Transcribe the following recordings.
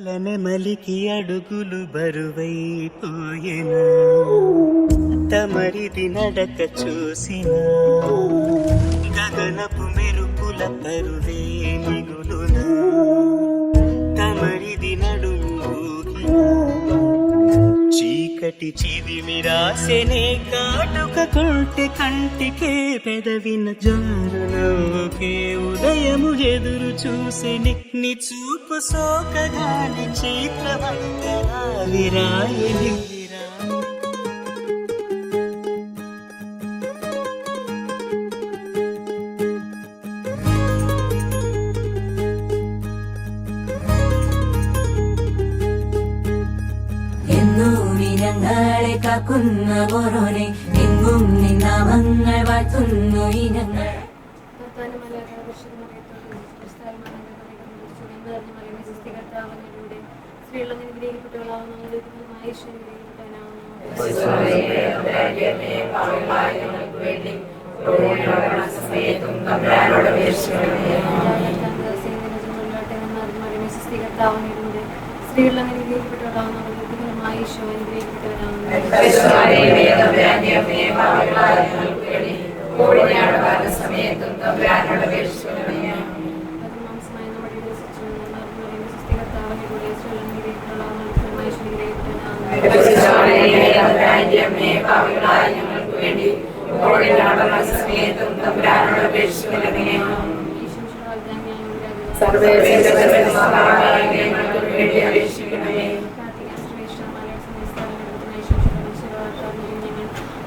నెమలికి అడుగులు బరువైపోయిన తమరిది నడక చూసిన గగనపు మెరుపుల పరువే మిగులున తమరిది నడుము చీకటి చిదిమి రాసెనే కాటుక కొంటె కంటికే పెదవిన జారునవ్వుకే ఉదయము ఎదురు చూసెని ని చూపు సోకగాని చైత్రవంతలా విరాయని ഞങ്ങളെ കാക്കുന്ന ഓരോനെ എങ്ങും നിന്നാമങ്ങൾ വാഴ്ത്തുന്നു ഈ ഞങ്ങൾ.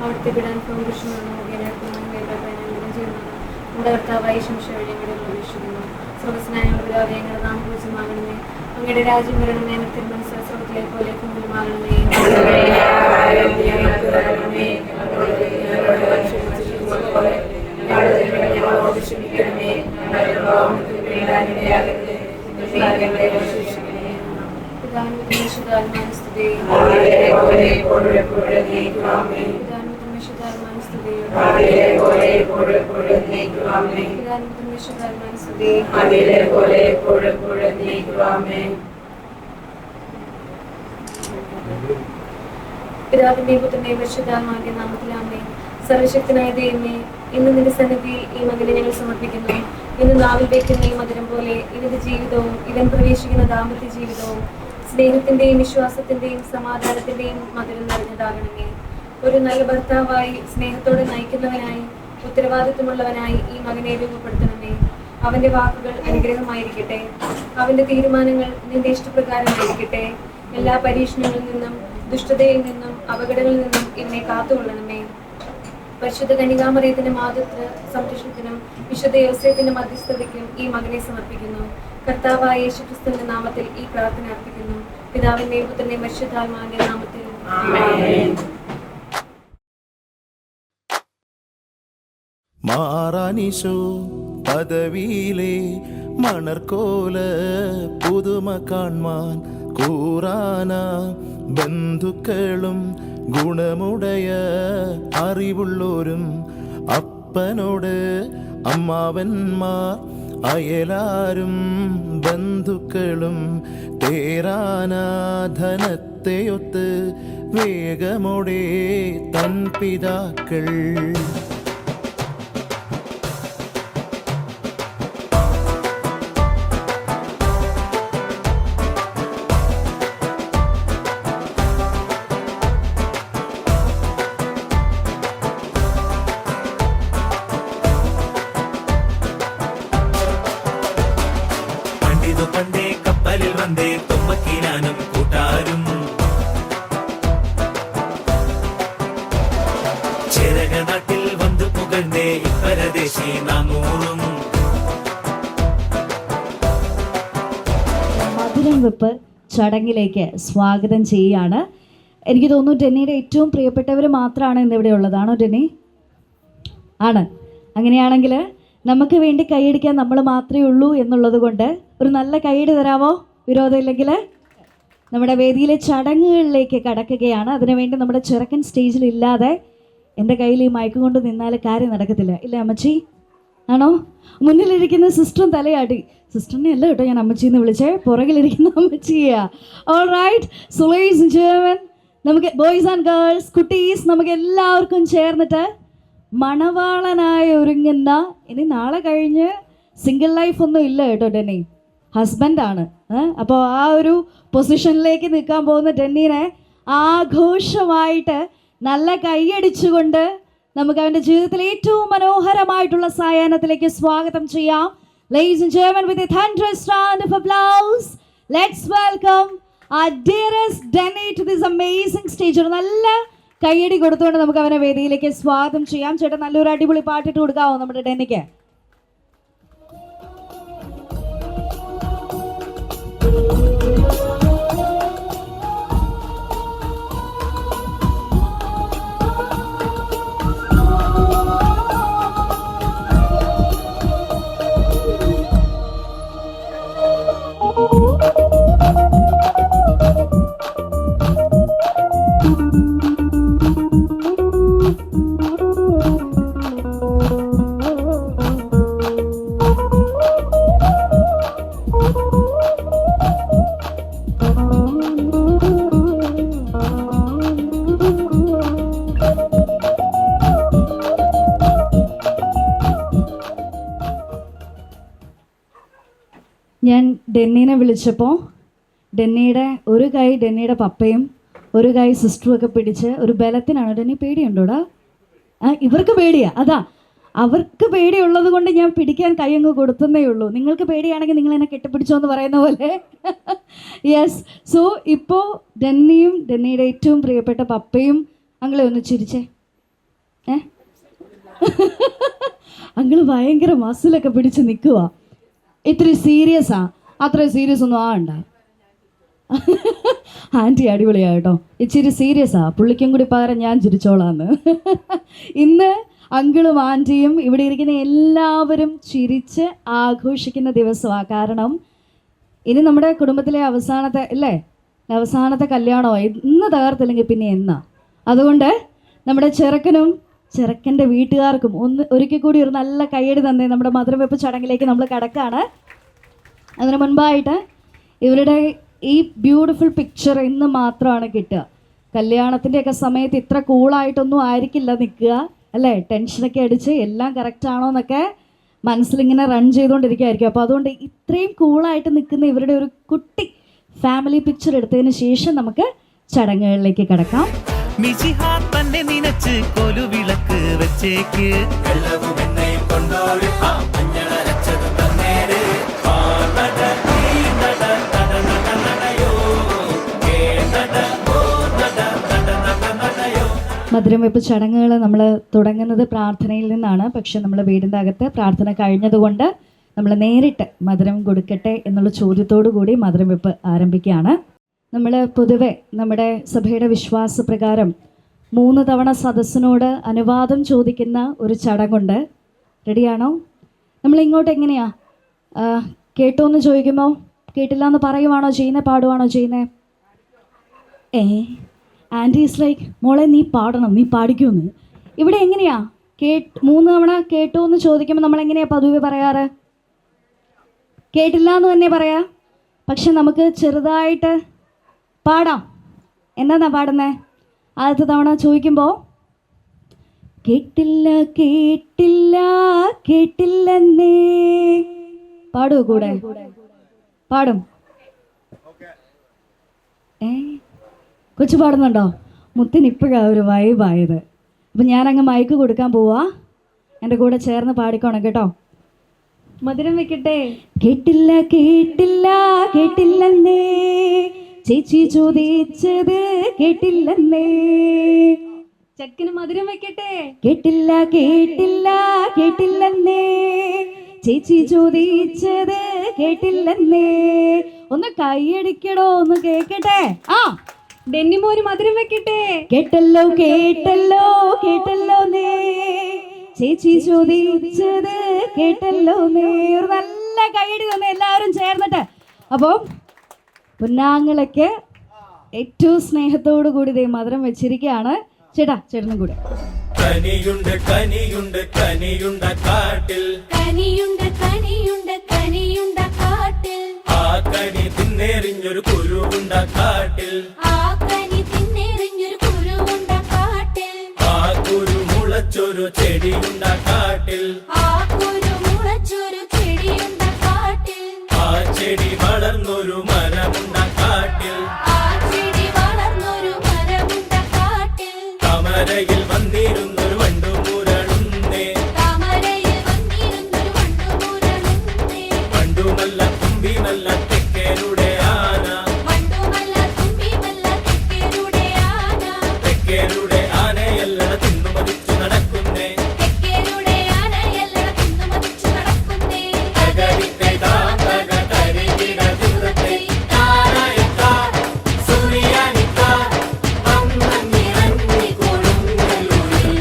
അവിടുത്തെ വിടാൻ സ്രോതസ്നായ പിതാവേ നാം പൂജ്യമാകണമേ അങ്ങയുടെ രാജ്യം വരണമേ തിരുമനസ് സ്രോതത്തിലെ പോലെ കുമ്പലുമാകണമേ പിതാവിന്റെയും പുത്രന്റെയും പരിശുദ്ധാത്മാവിന്റെ നാമത്തിലാമേ. സർവശക്തനായ ദൈവമേ, ഇന്ന് നിന്റെ സന്നിധിയിൽ ഈ മകനെ ഞങ്ങൾ സമർപ്പിക്കുന്നു. ഇന്ന് നാവിൽ വയ്ക്കുന്ന ഈ മധുരം പോലെ ഇവന്റെ ജീവിതവും ഇവൻ പ്രവേശിക്കുന്ന ദാമ്പത്യ ജീവിതവും സ്നേഹത്തിന്റെയും വിശ്വാസത്തിന്റെയും സമാധാനത്തിന്റെയും മധുരം നിറഞ്ഞതാകണമേ. ഒരു നല്ല ഭർത്താവായി സ്നേഹത്തോടെ നയിക്കുന്നവനായി ഉത്തരവാദിത്വമുള്ളവനായി ഈ മകനെ രൂപപ്പെടുത്തണമേ. അവന്റെ വാക്കുകൾ അനുഗ്രഹമായിരിക്കട്ടെ. അവന്റെ തീരുമാനങ്ങൾ നിന്റെ ഇഷ്ടപ്രകാരമായിരിക്കട്ടെ. എല്ലാ പരീക്ഷണങ്ങളിൽ നിന്നും ദുഷ്ടതയിൽ നിന്നും അപകടങ്ങളിൽ നിന്നും എന്നെ കാത്തുകൊള്ളണമേ. പരിശുദ്ധ കന്യകാമറിയത്തിന്റെ മാതൃത്വ സംരക്ഷണത്തിനും വിശുദ്ധ യോസേഫിന്റെ മധ്യസ്ഥതയ്ക്കും ഈ മകനെ സമർപ്പിക്കുന്നു. കർത്താവായ യേശുക്രിസ്തുവിന്റെ നാമത്തിൽ ഈ പ്രാർത്ഥന അർപ്പിക്കുന്നു. പിതാവിന്റെയും പുത്രന്റെയും പരിശുദ്ധാത്മാവിന്റെ നാമത്തിൽ ആമേൻ. മാറാനിശോ പദവിയിലെ മണർക്കോല പുതുമ കാൺമാൻ കൂറാന ബന്ധുക്കളും ഗുണമുടയ അറിവുള്ളോരും അപ്പനോട് അമ്മാവന്മാർ അയലാരും ബന്ധുക്കളും തേരാനാധനത്തെയൊത്ത് വേഗമോടെ തൻ പിതാക്കൾ പണ്ടേ കപ്പലിൽ വന്നേ തുമ്പക്കിനാനും കൂട്ടാരും ചെരക നാട്ടിൽ വന്നു പുകഴ്ന്നേ ഇപ്പരദേശി നാമൂറും. മധുരം വെപ്പ് ചടങ്ങിലേക്ക് സ്വാഗതം ചെയ്യുകയാണ്. എനിക്ക് തോന്നുന്നു ടെന്നിയുടെ ഏറ്റവും പ്രിയപ്പെട്ടവർ മാത്രമാണ് ഇന്നിവിടെ ഉള്ളതാണോ ടെന്നി? ആണ്. അങ്ങനെയാണെങ്കിൽ നമുക്ക് വേണ്ടി കൈയടിക്കാൻ നമ്മൾ മാത്രമേ ഉള്ളൂ എന്നുള്ളത് കൊണ്ട് ഒരു നല്ല കൈയടി തരാമോ? വിരോധമില്ലെങ്കിൽ നമ്മുടെ വേദിയിലെ ചടങ്ങുകളിലേക്ക് കടക്കുകയാണ്. അതിനുവേണ്ടി നമ്മുടെ ചെറുക്കൻ സ്റ്റേജിൽ ഇല്ലാതെ എൻ്റെ കയ്യിൽ ഈ മയക്കം കൊണ്ട് നിന്നാൽ കാര്യം നടക്കത്തില്ല. ഇല്ലേ അമ്മച്ചി? ആണോ? മുന്നിലിരിക്കുന്ന സിസ്റ്ററും തലയാട്ടി. സിസ്റ്ററിനെ അല്ല കേട്ടോ ഞാൻ അമ്മച്ചിന്ന് വിളിച്ചേ, പുറകിലിരിക്കുന്ന അമ്മച്ചിയാ. Alright, so ladies and gentlemen, നമുക്ക് ബോയ്സ് ആൻഡ് ഗേൾസ്, കുട്ടീസ്, നമുക്ക് എല്ലാവർക്കും ചേർന്നിട്ട് മണവാളനായി ഒരുങ്ങുന്ന, ഇനി നാളെ കഴിഞ്ഞ് സിംഗിൾ ലൈഫ് ഒന്നും ഇല്ല കേട്ടോ ഡെന്നി, ഹസ്ബൻഡാണ്. അപ്പോൾ ആ ഒരു പൊസിഷനിലേക്ക് നിൽക്കാൻ പോകുന്ന ഡെന്നീനെ ആഘോഷമായിട്ട് നല്ല കൈയടിച്ചുകൊണ്ട് നമുക്ക് അവൻ്റെ ജീവിതത്തിലെ ഏറ്റവും മനോഹരമായിട്ടുള്ള സായാഹ്നത്തിലേക്ക് സ്വാഗതം ചെയ്യാം. Ladies and gentlemen, with a thunderous round of applause, let's welcome our dearest Denny to this amazing stage. ഒരു നല്ല കൈയടി കൊടുത്തുകൊണ്ട് നമുക്ക് അവനെ വേദിയിലേക്ക് സ്വാഗതം ചെയ്യാം. ചേട്ടാ, നല്ലൊരു അടിപൊളി പാട്ടിട്ട് കൊടുക്കാവോ നമ്മുടെ ഡെന്നിക്ക്? ഞാൻ ഡെന്നീനെ വിളിച്ചപ്പോൾ ഡെന്നിയുടെ ഒരു കൈ ഡെന്നിയുടെ പപ്പയും ഒരു കൈ സിസ്റ്ററും ഒക്കെ പിടിച്ച് ഒരു ബലത്തിനാണ്. ഡെന്നി പേടിയുണ്ടോടാ? ഇവർക്ക് പേടിയാ, അതാ അവർക്ക് പേടിയുള്ളത് കൊണ്ട് ഞാൻ പിടിക്കാൻ കൈ അങ്ങ് കൊടുത്തതേ ഉള്ളൂ. നിങ്ങൾക്ക് പേടിയാണെങ്കിൽ നിങ്ങൾ എന്നെ കെട്ടിപ്പിടിച്ചോ എന്ന് പറയുന്ന പോലെ. യെസ്, സോ ഇപ്പോൾ ഡെന്നിയും ഡെന്നിയുടെ ഏറ്റവും പ്രിയപ്പെട്ട പപ്പയും അങ്ങളെ ഒന്ന് ചിരിച്ചേ. അങ്ങള് ഭയങ്കര മസിലൊക്കെ പിടിച്ച് നിൽക്കുക. ഇത്തിരി സീരിയസാ? അത്ര സീരിയസ് ഒന്നും ആണ്ട. ആൻറ്റി അടിപൊളിയാ കേട്ടോ, ഇച്ചിരി സീരിയസാ. പുള്ളിക്കും കൂടി പകരം ഞാൻ ചിരിച്ചോളാന്ന്. ഇന്ന് അങ്കിളും ആൻറ്റിയും ഇവിടെ ഇരിക്കുന്ന എല്ലാവരും ചിരിച്ച് ആഘോഷിക്കുന്ന ദിവസമാണ്. കാരണം ഇനി നമ്മുടെ കുടുംബത്തിലെ അവസാനത്തെ അല്ലേ, അവസാനത്തെ കല്യാണമാണ്. ഇന്ന് തകർത്തില്ലെങ്കിൽ പിന്നെ എന്നാ? അതുകൊണ്ട് നമ്മുടെ ചെറുക്കൻ്റെ വീട്ടുകാർക്കും ഒരിക്കൽ കൂടി ഒരു നല്ല കയ്യടി തന്നെ നമ്മുടെ മധുരം വെപ്പ് ചടങ്ങിലേക്ക് നമ്മൾ കടക്കാണ്. അതിന് മുൻപായിട്ട് ഇവരുടെ ഈ ബ്യൂട്ടിഫുൾ പിക്ചർ ഇന്ന് മാത്രമാണ് കിട്ടുക. കല്യാണത്തിൻ്റെയൊക്കെ സമയത്ത് ഇത്ര കൂളായിട്ടൊന്നും ആയിരിക്കില്ല നിൽക്കുക അല്ലേ? ടെൻഷനൊക്കെ അടിച്ച് എല്ലാം കറക്റ്റാണോ എന്നൊക്കെ മനസ്സിലിങ്ങനെ റൺ ചെയ്തുകൊണ്ടിരിക്കുകയായിരിക്കും. അപ്പോൾ അതുകൊണ്ട് ഇത്രയും കൂളായിട്ട് നിൽക്കുന്ന ഇവരുടെ ഒരു കുട്ടി ഫാമിലി പിക്ചർ എടുത്തതിന് ശേഷം നമുക്ക് ചടങ്ങുകളിലേക്ക് കടക്കാം. തന്നെ നിനച്ച് കൊലുവിളക്ക് വെച്ചേക്ക് വെള്ളവും എണ്ണയും കൊണ്ടോട് മഞ്ഞളരച്ചത് തന്നേര് മധുരം വെപ്പ് ചടങ്ങുകൾ നമ്മൾ തുടങ്ങുന്നത് പ്രാർത്ഥനയിൽ നിന്നാണ്. പക്ഷെ നമ്മൾ വീടിൻ്റെ അകത്ത് പ്രാർത്ഥന കഴിഞ്ഞതുകൊണ്ട് നമ്മൾ നേരിട്ട് മധുരം കൊടുക്കട്ടെ എന്നുള്ള ചോദ്യത്തോടു കൂടി മധുരം വെപ്പ് ആരംഭിക്കുകയാണ്. നമ്മൾ പൊതുവെ നമ്മുടെ സഭയുടെ വിശ്വാസപ്രകാരം 3 തവണ സദസ്സിനോട് അനുവാദം ചോദിക്കുന്ന ഒരു ചടങ്ങുണ്ട്. റെഡിയാണോ? നമ്മൾ ഇങ്ങോട്ട് എങ്ങനെയാ കേട്ടോ എന്ന് ചോദിക്കുമ്പോൾ കേട്ടില്ല എന്ന് പറയുവാണോ ചെയ്യുന്നത്, പാടുവാണോ ചെയ്യുന്നത്? ആൻറ്റി ഈസ് ലൈക്ക്, മോളെ നീ പാടണം, നീ പാടിക്കുമെന്ന്. ഇവിടെ എങ്ങനെയാ 3 തവണ കേട്ടോ എന്ന് ചോദിക്കുമ്പോൾ നമ്മൾ എങ്ങനെയാ പതിവ് പറയാറ്? കേട്ടില്ല എന്ന് തന്നെ പറയാ. പക്ഷെ നമുക്ക് ചെറുതായിട്ട് പാടാം. എന്താ പാടുന്നത്? ആദ്യത്തെ തവണ ചോദിക്കുമ്പോൾ കേട്ടില്ല കേട്ടില്ല കേട്ടില്ലെന്നേ പാടുമോ? കൂടെ പാടും. കൊച്ചു പാടുന്നുണ്ടോ? മുത്തിന് ഇപ്പോഴാണ് ഒരു വൈബായത്. അപ്പം ഞാനങ്ങ് മൈക്ക് കൊടുക്കാൻ പോവാ. എൻ്റെ കൂടെ ചേർന്ന് പാടിക്കോണം കേട്ടോ. മധുരം വെക്കട്ടെ. കേട്ടില്ല കേട്ടില്ല കേട്ടില്ലെന്നേ ചേച്ചി ചോദിച്ചത് കേട്ടില്ലെന്നേ. ചെക്കന് മധുരം വെക്കട്ടെ. കേട്ടില്ല കേട്ടില്ല കേട്ടില്ലെന്നേ ചേച്ചി ചോദിച്ചത് കേട്ടില്ലെന്നേ. ഒന്ന് കൈയടിക്കടോ, ഒന്ന് കേക്കട്ടെ. ഡെന്നിമോന് മധുരം വെക്കട്ടെ. കേട്ടല്ലോ കേട്ടല്ലോ കേട്ടല്ലോ നേ ചേച്ചി ചോദിച്ചത് കേട്ടല്ലോ നേ. ഒരു നല്ല കൈയടി തന്നെ എല്ലാവരും ചേർന്നിട്ട്. അപ്പോൾ പൊന്നാങ്ങളൊക്കെ ഏറ്റവും സ്നേഹത്തോടു കൂടി ദേ മധുരം വെച്ചിരിക്കുകയാണ്. ചേട്ടനും കൂടെ കനിയുണ്ട് കനിയുണ്ട് കനിയുണ്ട കാട്ടിൽ കനിയുണ്ട് കനിയുണ്ട് കനിയുണ്ട കാട്ടിൽ ആ കനി തിന്നെറിഞ്ഞൊരു കുരുവുണ്ട കാട്ടിൽ ആ കനി തിന്നെറിഞ്ഞൊരു കുരുവുണ്ട കാട്ടിൽ ആ കുരു മുളച്ചൊരു ചെടിയുണ്ട കാട്ടിൽ ആ കുരു മുളച്ചൊരു ചെടിയുണ്ട കാട്ടിൽ ആ ചെടി വളർന്നൊരു മരമുണ്ട കാട്ടിൽ ആ ചെടി വളർന്നൊരു മരമുണ്ട കാട്ടിൽ കമരയിൽ വന്നിരുന്നൊരു വണ്ടുമുരളുന്നേ താമരയിൽ വന്നിരുന്നൊരു വണ്ടുമുരളുന്നേ വണ്ടുമല്ല തുമ്പിമല്ല തെക്കേരുടെ ആന വണ്ടുമല്ല തുമ്പിമല്ല തെക്കേരുടെ ആന തെക്കേരുടെ ആനയല്ല തിന്നുമതിച്ചു നടക്കുന്നേ തെക്കേരുടെ ആനയല്ല തിന്നുമതിച്ചു നടക്കുന്നേ തകരിക്കൈ താന്തക തരികിട ദൂരത്തെ താരായക്ക സൂര്യാനിക്ക വന്നിറങ്ങി കൊടുങ്ങല്ലൂരിൽ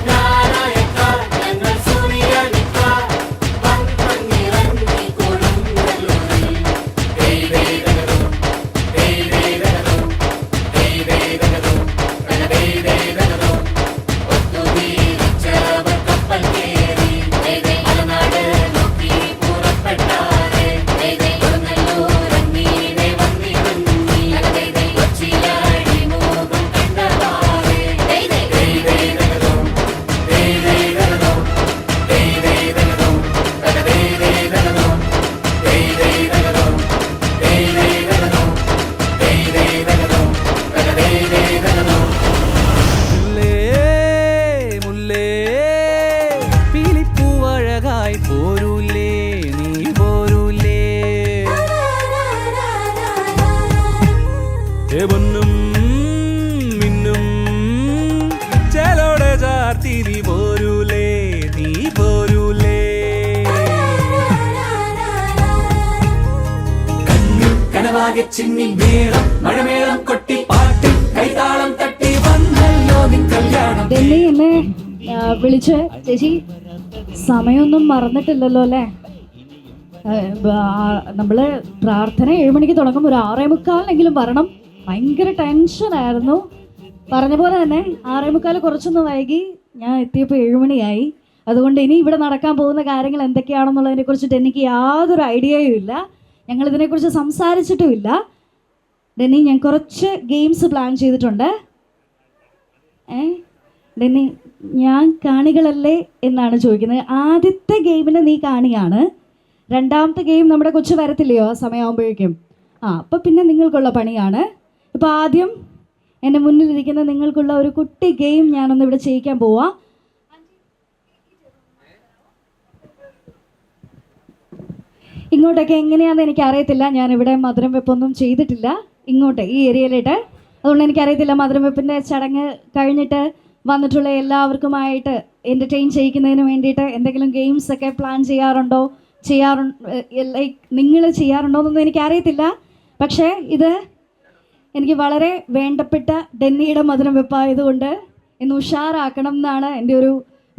താരായക്ക ഞങ്ങൾ സൂര്യാനിക്ക വന്നിറങ്ങി കൊടുങ്ങല്ലൂരിൽ ദൈവൈതകരും ദൈവൈതകരും ദൈവൈതകരും ദൈവൈതകരും ഒത്തുതീരിച്ചവർ കപ്പൽ കേറി മലനാട് നോക്കി പുറപ്പെട്ടാരെ കൊടുങ്ങല്ലൂരങ്ങീരെ വന്നിറങ്ങി കൊച്ചിയിലടി മുഖം കണ്ടവാറെ ദൈവൈതകരും ദൈവൈതകരും ദൈവൈതകരും ദൈവൈതകരും ദൈവൈതകരും ദൈവൈതകരും ദൈവൈതകരും ദൈവൈതകരും മുല്ലേ മുല്ലേ പീലിപ്പൂവഴകായി പോരൂലേ നീ പോരൂലേ പൊന്നും മിന്നും ചേലോടെ ചാർത്തിരി പോരൂലേ നീ പോരൂലേ കനവാകെ ചിന്നി മേളം മഴമേളം കൊട്ടി പാട്ട് കൈതാളം തട്ടി വന്നല്ലോ നിൻ കല്യാണം ഡെന്നി എന്നെ വിളിച്ച് ചേച്ചി സമയമൊന്നും മറന്നിട്ടില്ലല്ലോ അല്ലേ നമ്മൾ പ്രാർത്ഥന 7 മണിക്ക് തുടങ്ങും, ഒരു 6:45 വരണം. ഭയങ്കര ടെൻഷനായിരുന്നു. പറഞ്ഞ പോലെ തന്നെ 6:45 കുറച്ചൊന്ന് വൈകി, ഞാൻ എത്തിയപ്പോൾ 7 മണിയായി. അതുകൊണ്ട് ഇനി ഇവിടെ നടക്കാൻ പോകുന്ന കാര്യങ്ങൾ എന്തൊക്കെയാണെന്നുള്ളതിനെ കുറിച്ചിട്ട് എനിക്ക് യാതൊരു ഐഡിയയും ഇല്ല. ഞങ്ങൾ ഇതിനെക്കുറിച്ച് സംസാരിച്ചിട്ടുമില്ല. ഡെന്നി, ഞാൻ കുറച്ച് ഗെയിംസ് പ്ലാൻ ചെയ്തിട്ടുണ്ട്. ഡെന്നി, ഞാൻ കാണികളല്ലേ എന്നാണ് ചോദിക്കുന്നത്. ആദ്യത്തെ ഗെയിമിന് നീ കാണിയാണ്. രണ്ടാമത്തെ ഗെയിം നമ്മുടെ കൊച്ചു വരത്തില്ലയോ ആ സമയമാകുമ്പോഴേക്കും? അപ്പോൾ പിന്നെ നിങ്ങൾക്കുള്ള പണിയാണ്. ഇപ്പോൾ ആദ്യം എൻ്റെ മുന്നിലിരിക്കുന്ന നിങ്ങൾക്കുള്ള ഒരു കുട്ടി ഗെയിം ഞാനൊന്ന് ഇവിടെ ചെയ്യിക്കാൻ പോവാം. ഇങ്ങോട്ടൊക്കെ എങ്ങനെയാണെന്ന് എനിക്കറിയത്തില്ല. ഞാനിവിടെ മധുരം വെപ്പൊന്നും ചെയ്തിട്ടില്ല ഇങ്ങോട്ട് ഈ ഏരിയയിലിട്ട്. അതുകൊണ്ട് എനിക്കറിയത്തില്ല മധുരം വെപ്പിൻ്റെ ചടങ്ങ് കഴിഞ്ഞിട്ട് വന്നിട്ടുള്ള എല്ലാവർക്കുമായിട്ട് എൻ്റർടൈൻ ചെയ്യിക്കുന്നതിന് വേണ്ടിയിട്ട് എന്തെങ്കിലും ഗെയിംസ് ഒക്കെ പ്ലാൻ ചെയ്യാറുണ്ടോ, ലൈക്ക് നിങ്ങൾ ചെയ്യാറുണ്ടോ എന്നൊന്നും എനിക്കറിയത്തില്ല. പക്ഷേ ഇത് എനിക്ക് വളരെ വേണ്ടപ്പെട്ട ഡെന്നിയുടെ മധുരം വെപ്പായതുകൊണ്ട് ഇന്ന് ഉഷാറാക്കണം എന്നാണ് എൻ്റെ ഒരു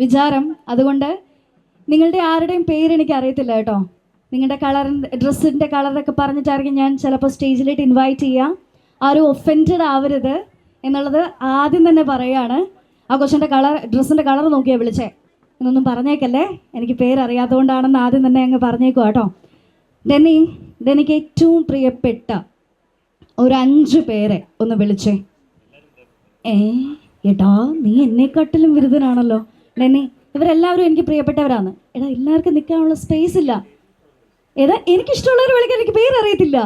വിചാരം. അതുകൊണ്ട് നിങ്ങളുടെ ആരുടെയും പേര് എനിക്കറിയത്തില്ല കേട്ടോ. നിങ്ങളുടെ ഡ്രസ്സിൻ്റെ കളറൊക്കെ പറഞ്ഞിട്ടായിരിക്കും ഞാൻ ചിലപ്പോൾ സ്റ്റേജിലേക്ക് ഇൻവൈറ്റ് ചെയ്യാം. ആരും ഒഫൻഡഡ് ആവരുത് എന്നുള്ളത് ആദ്യം തന്നെ പറയുകയാണ്. ആ കൊച്ചിൻ്റെ ഡ്രസ്സിൻ്റെ കളർ നോക്കിയാൽ വിളിച്ചേ എന്നൊന്നും പറഞ്ഞേക്കല്ലേ, എനിക്ക് പേരറിയാത്തതുകൊണ്ടാണെന്ന് ആദ്യം തന്നെ അങ്ങ് പറഞ്ഞേക്കുക കേട്ടോ. ഡെന്നിക്ക് ഏറ്റവും പ്രിയപ്പെട്ട ഒരു 5 പേരെ ഒന്ന് വിളിച്ചേ. ഏട്ടാ, നീ എന്നെക്കാട്ടിലും വിരുദ്ധനാണല്ലോ. ഡെന്നി, ഇവരെല്ലാവരും എനിക്ക് പ്രിയപ്പെട്ടവരാണ്. എടാ, എല്ലാവർക്കും നിൽക്കാനുള്ള സ്പേസ് ഇല്ല. എനിക്കിഷ്ടമുള്ളവർ വിളിക്കാൻ എനിക്ക് പേരറിയത്തില്ല.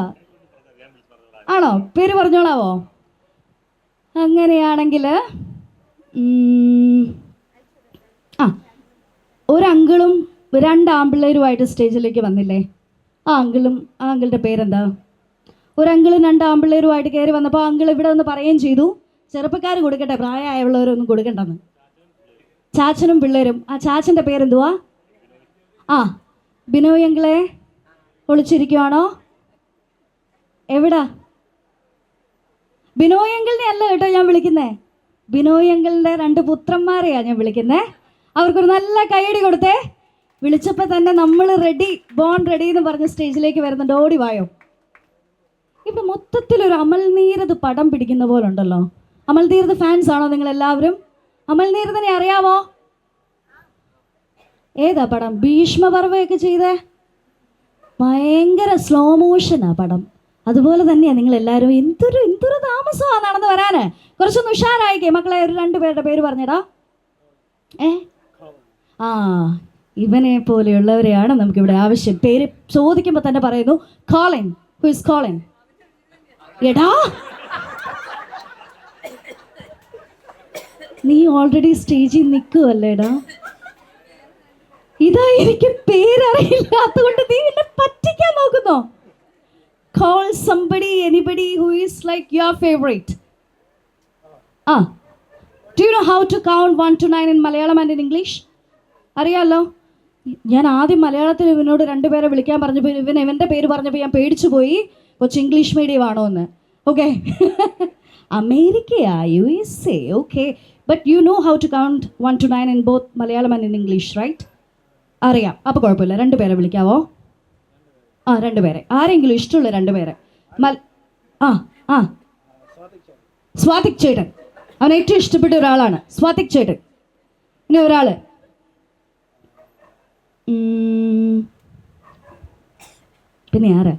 ആണോ? പേര് പറഞ്ഞോളാവോ? അങ്ങനെയാണെങ്കിൽ ഒരു അങ്കിളും 2 ആമ്പിള്ളേരുമായിട്ട് സ്റ്റേജിലേക്ക് വന്നില്ലേ? ആ അങ്കിളുടെ പേരെന്താ? ഒരു അങ്കിളും 2 ആമ്പിള്ളേരുമായിട്ട് കയറി വന്നപ്പോൾ അങ്കിൾ ഇവിടെ ഒന്ന് പറയുകയും ചെയ്തു, ചെറുപ്പക്കാർ കൊടുക്കട്ടെ, പ്രായമായുള്ളവരൊന്നും കൊടുക്കണ്ടെന്ന്. ചാച്ചനും പിള്ളേരും. ആ ചാച്ചൻ്റെ പേരെന്തുവാ? ബിനോയ് അങ്കിളെ ഒളിച്ചിരിക്കുവാണോ? എവിടാ? ബിനോയ് അങ്കിളിനെ അല്ല കേട്ടോ ഞാൻ വിളിക്കുന്നേ. ബിനോയ് അങ്കിളിൻ്റെ 2 പുത്രന്മാരെയാണ് ഞാൻ വിളിക്കുന്നേ. അവർക്കൊരു നല്ല കൈയടി കൊടുത്തേ. വിളിച്ചപ്പോൾ തന്നെ നമ്മൾ ബോൺ റെഡി എന്ന് പറഞ്ഞ് സ്റ്റേജിലേക്ക് വരുന്നുണ്ട്. ഓടി വായോ. ഇവിടെ മൊത്തത്തിലൊരു അമൽ നീരദ് പടം പിടിക്കുന്ന പോലെ ഉണ്ടല്ലോ. അമൽ നീരദ് ഫാൻസ് ആണോ നിങ്ങളെല്ലാവരും? അമൽനീരദിനെ അറിയാവോ? ഏതാ പടം? ഭീഷ്മപർവയൊക്കെ ചെയ്തേ? ഭയങ്കര സ്ലോ മോഷനാ പടം. അതുപോലെ തന്നെയാണ് നിങ്ങൾ എല്ലാവരും. എന്തൊരു താമസമാണ് നടന്ന് വരാന്. കുറച്ചൊന്ന് ഉഷാറായിക്കേ മക്കളെ. ഒരു 2 പേരുടെ പേര് പറഞ്ഞടാ. ആ, ഇവനെ പോലെയുള്ളവരെയാണ് നമുക്കിവിടെ ആവശ്യം. പേര് ചോദിക്കുമ്പോൾ തന്നെ പറയുന്നു കോളിൻ. Who is Colin? എടാ, നീ ഓൾറെഡി സ്റ്റേജിൽ നിൽക്കുവല്ലേടാ. ഇതാ എനിക്ക് പേരറിയില്ലാത്തതുകൊണ്ട് നീ എന്നെ പറ്റിക്കാൻ നോക്കുന്നോ? Call somebody, anybody who is like your favorite. Do you know how to count 1 to 9 in Malayalam and in English? അറിയാലോ. ഞാൻ ആദ്യം മലയാളത്തിൽ ഇവനോട് 2 പേരെ വിളിക്കാൻ പറഞ്ഞപ്പോൾ ഇവൻ്റെ പേര് പറഞ്ഞപ്പോൾ ഞാൻ പേടിച്ചു പോയി. കൊച്ചു ഇംഗ്ലീഷ് മീഡിയം ആണോ എന്ന്. ഓക്കെ, അമേരിക്കയാ, USA. Okay, but you know how to count 1 to 9 in both Malayalam and in English, right? അറിയാം. അപ്പോൾ കുഴപ്പമില്ല. 2 പേരെ വിളിക്കാവോ? 2 പേരെ. ആരെങ്കിലും ഇഷ്ടമുള്ള 2 പേരെ. സ്വാതിക് ചേട്ടൻ, അവൻ ഏറ്റവും ഇഷ്ടപ്പെട്ട ഒരാളാണ് സ്വാതിക് ചേട്ടൻ. ഇനി ഒരാള് പിന്നെ ആരാ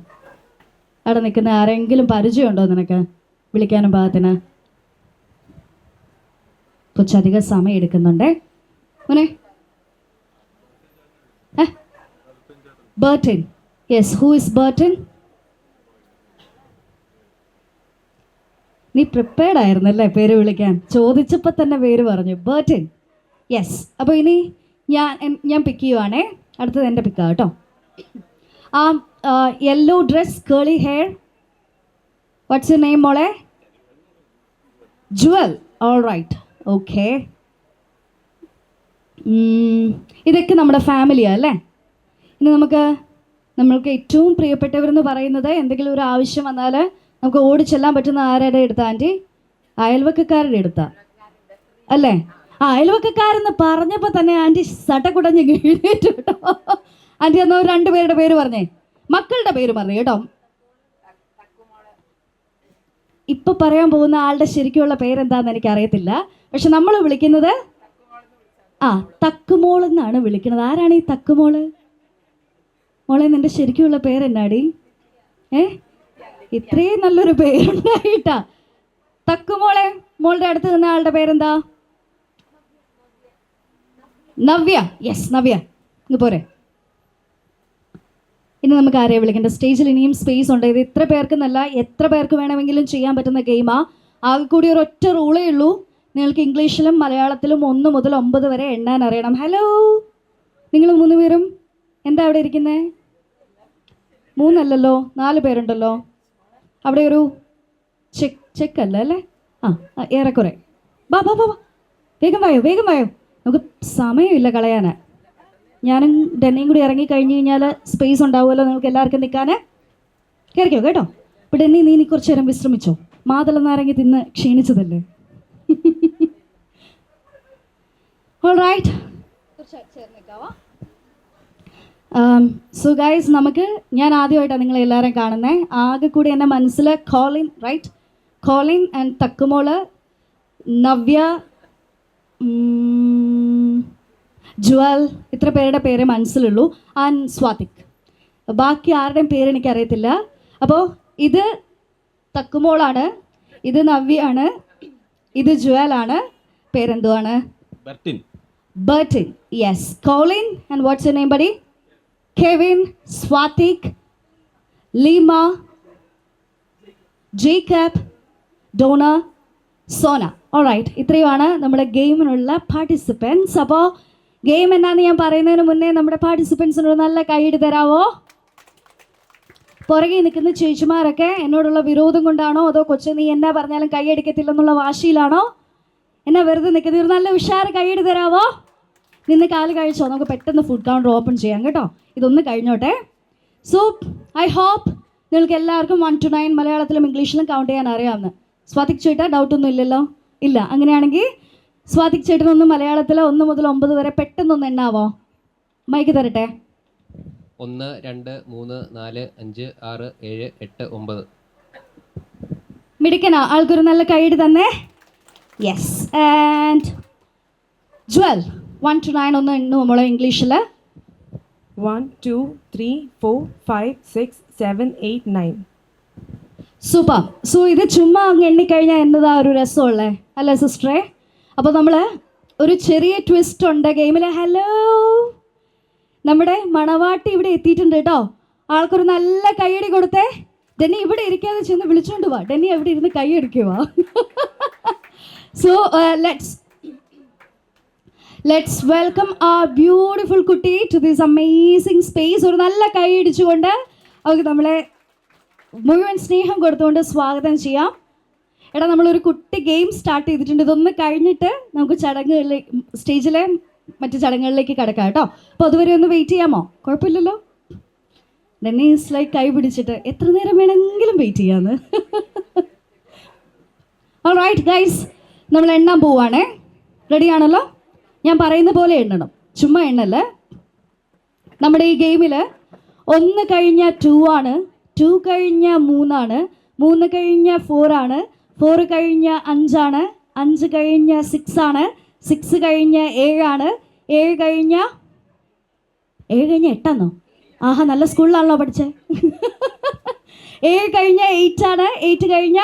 അവിടെ നിൽക്കുന്ന? ആരെങ്കിലും പരിചയമുണ്ടോ നിനക്ക് വിളിക്കാനും പാകത്തിന്? കുറച്ചധികം സമയം എടുക്കുന്നുണ്ടേ മോനെ. Burton. Yes, who is Burton? നീ പ്രിപ്പയർഡ് ആയിരുന്നല്ലേ പേര് വിളിക്കാൻ? ചോദിച്ചപ്പോൾ തന്നെ പേര് പറഞ്ഞു, ബർട്ടൻ. യെസ്. അപ്പോൾ ഇനി ഞാൻ പിക്ക് ചെയ്യുവാണേ. അടുത്തത് എൻ്റെ പിക്കാ കേട്ടോ. Yellow dress, curly hair, what's your name മോളെ? ജുവൽ. All right, okay. ഇതൊക്കെ നമ്മുടെ ഫാമിലിയാണ് അല്ലേ? ഇനി നമ്മൾക്ക് ഏറ്റവും പ്രിയപ്പെട്ടവരെന്ന് പറയുന്നത് എന്തെങ്കിലും ഒരു ആവശ്യം വന്നാൽ നമുക്ക് ഓടിച്ചെല്ലാൻ പറ്റുന്ന ആരുടെ അടുത്താ ആൻറ്റി? അയൽവക്കക്കാരുടെ അടുത്താ അല്ലേ? അയൽവക്കക്കാരെന്ന് പറഞ്ഞപ്പോൾ തന്നെ ആൻറ്റി സടകുടഞ്ഞ് എഴുന്നേറ്റ് കേട്ടോ. ആൻറ്റി എന്നാൽ 2 പേരുടെ പേര് പറഞ്ഞേ, മക്കളുടെ പേര് പറഞ്ഞു കേട്ടോ. ഇപ്പം പറയാൻ പോകുന്ന ആളുടെ ശരിക്കുള്ള പേരെന്താന്ന് എനിക്കറിയത്തില്ല. പക്ഷെ നമ്മൾ വിളിക്കുന്നത് തക്കുമോൾ എന്നാണ് വിളിക്കുന്നത്. ആരാണ് ഈ തക്കുമോള്? മോളെ, നിന്റെ ശരിക്കുള്ള പേരെന്നാടി? ഇത്രയും നല്ലൊരു പേരുണ്ടായിട്ടാ. തക്കുമോളെ, മോളുടെ അടുത്ത് നിന്ന ആളുടെ പേരെന്താ? നവ്യ. യെസ്, നവ്യ. ഇങ്ങ് പോരെ. ഇനി നമുക്ക് ആരെയെ വിളിക്കേണ്ട? സ്റ്റേജിൽ ഇനിയും സ്പേസ് ഉണ്ട്. ഇത് ഇത്ര പേർക്കെന്നല്ല, എത്ര പേർക്ക് വേണമെങ്കിലും ചെയ്യാൻ പറ്റുന്ന ഗെയിമാ. ആകെ കൂടി ഒരൊറ്റ റൂളേ ഉള്ളൂ. നിങ്ങൾക്ക് ഇംഗ്ലീഷിലും മലയാളത്തിലും 1 മുതൽ 9 വരെ എണ്ണാൻ അറിയണം. ഹലോ, നിങ്ങൾ 3 പേരും എന്താ അവിടെ ഇരിക്കുന്നേ? 3 അല്ലല്ലോ, 4 പേരുണ്ടല്ലോ. അവിടെ ഒരു ചെക്കല്ല അല്ലേ? ഏറെക്കുറെ. ബാ, വേഗം വായോ. നമുക്ക് സമയമില്ല കളയാൻ. ഞാനും ഡെന്നിയും കൂടി ഇറങ്ങി കഴിഞ്ഞ് കഴിഞ്ഞാൽ സ്പേസ് ഉണ്ടാവുമല്ലോ നിങ്ങൾക്ക് എല്ലാവർക്കും നിൽക്കാൻ. കയറിക്കോ കേട്ടോ. അപ്പോൾ ഡെന്നി, നീ കുറച്ച് നേരം വിശ്രമിച്ചോ. മാതള നാരങ്ങ തിന്ന് ക്ഷീണിച്ചതല്ലേ. All right. സോ ഗൈസ്, ഞാൻ ആദ്യമായിട്ടാണ് നിങ്ങളെ എല്ലാവരും കാണുന്നത്. ആകെ കൂടി എൻ്റെ മനസ്സിൽ കോളിൻ, റൈറ്റ്? കോളിൻ ആൻഡ് തക്കുമോള്, നവ്യ, ജുവൽ, ഇത്ര പേരുടെ പേര് മനസ്സിലുള്ളൂ. ആൻഡ് സ്വാതിക്. ബാക്കി ആരുടെയും പേര് എനിക്കറിയത്തില്ല. അപ്പോൾ ഇത് തക്കുമോളാണ്, ഇത് നവ്യാണ്, ഇത് ജുവലാണ്. പേരെന്തുവാണ്? Bertin. Yes. Colin and what's your name buddy? Kevin, Swathik, Leema, Jacob, Dona, Sona. Alright, ഇത്രയുമാണ് നമ്മുടെ ഗെയിമിനുള്ള പാർട്ടിസിപ്പൻസ്. അപ്പോൾ ഗെയിം എന്നാന്ന് ഞാൻ പറയുന്നതിന് മുന്നേ നമ്മുടെ പാർട്ടിസിപ്പൻസിനോട് നല്ല കൈയ്യടി തരാവോ? പുറകെ നിൽക്കുന്ന ചേച്ചിമാരൊക്കെ എന്നോടുള്ള വിരോധം കൊണ്ടാണോ അതോ കൊച്ചു നീ എന്നാ പറഞ്ഞാലും കൈയടിക്കത്തില്ലെന്നുള്ള വാശിയിലാണോ എന്നാ വെറുതെ നിൽക്കുന്നത്? ഒരു നല്ല ഉഷാറ് കൈയ്യടി തരാവോ? നിന്ന് കാല് കഴിച്ചോ? നമുക്ക് പെട്ടെന്ന് ഫുഡ് കൗണ്ടർ ഓപ്പൺ ചെയ്യാം കേട്ടോ. ഇതൊന്ന് കഴിഞ്ഞോട്ടെ. സോ ഐ ഹോപ്പ് നിങ്ങൾക്ക് എല്ലാവർക്കും 1 to 9 മലയാളത്തിലും ഇംഗ്ലീഷിലും കൗണ്ട് ചെയ്യാൻ അറിയാമെന്ന്. സ്വാതിക് ചേട്ടാ, ഡൗട്ടൊന്നും ഇല്ലല്ലോ? ഇല്ല. അങ്ങനെയാണെങ്കിൽ സ്വാതിക് ചേട്ടനൊന്ന് മലയാളത്തിൽ 1 മുതൽ 9 വരെ പെട്ടെന്നൊന്ന് എണ്ണാവോ? മൈക്ക് തരട്ടെ. 1 2 3 4 5 6 7 8 9. മിടുക്കനാ. ആൾക്കൊരു നല്ല കൈയ്യടി തന്നെ. യെസ്. ആൻഡ് ജുവൽ 1 to 9 ഒന്ന് എണ്ണു നമ്മളെ ഇംഗ്ലീഷിൽ. 1 2 3 4 5 6 7 8 9. സൂപ്പർ. സോ ഇത് ചുമ്മാ അങ്ങ് എണ്ണിക്കഴിഞ്ഞാൽ എന്നതാ ഒരു രസമുള്ളേ അല്ലേ സിസ്റ്ററെ? അപ്പോൾ നമ്മൾ ഒരു ചെറിയ ട്വിസ്റ്റ് ഉണ്ട് ഗെയിമിൽ. ഹലോ, നമ്മുടെ മണവാട്ടി ഇവിടെ എത്തിയിട്ടുണ്ട് കേട്ടോ. ആൾക്കൊരു നല്ല കൈയടി കൊടുത്തേ. ഡെന്നി ഇവിടെ ഇരിക്കാതെ ചെന്ന് വിളിച്ചോണ്ട് വാ. ഡെന്നി അവിടെ ഇരുന്ന് കൈ അടിക്കുക. So let's welcome our beautiful കുട്ടി ടു ദിസ് അമേസിങ് സ്പേസ്. ഒരു നല്ല കൈ അടിച്ചുകൊണ്ട് അവർക്ക് നമ്മളെ മുഴുവൻ സ്നേഹം കൊടുത്തുകൊണ്ട് സ്വാഗതം ചെയ്യാം. എടാ, നമ്മളൊരു കുട്ടി ഗെയിം സ്റ്റാർട്ട് ചെയ്തിട്ടുണ്ട്. ഇതൊന്ന് കഴിഞ്ഞിട്ട് നമുക്ക് സ്റ്റേജിലെ മറ്റു ചടങ്ങുകളിലേക്ക് കിടക്കാം കേട്ടോ. അപ്പോൾ അതുവരെ ഒന്ന് വെയിറ്റ് ചെയ്യാമോ? കുഴപ്പമില്ലല്ലോ. ഡെന്നി ഈസ് ലൈക്ക് കൈ പിടിച്ചിട്ട് എത്ര നേരം വേണമെങ്കിലും വെയിറ്റ് ചെയ്യാന്ന്. ഓൾറൈറ്റ് ഗൈസ്, നമ്മൾ എണ്ണാൻ പോവാണേ. റെഡിയാണല്ലോ? ഞാൻ പറയുന്ന പോലെ എണ്ണണം, ചുമ്മാ എണ്ണല്ലേ. നമ്മുടെ ഈ ഗെയിമിൽ 1 കഴിഞ്ഞ 2 ആണ്, 2 കഴിഞ്ഞ 3 ആണ്, 3 കഴിഞ്ഞ 4 ആണ്, 4 കഴിഞ്ഞ 5 ആണ്, 5 കഴിഞ്ഞ 6 ആണ്, 6 കഴിഞ്ഞ 7 ആണ്, 7 കഴിഞ്ഞ 8 ആഹാ, നല്ല സ്കൂളിലാണല്ലോ പഠിച്ചേ. 7 കഴിഞ്ഞ 8 ആണ്, 8 കഴിഞ്ഞ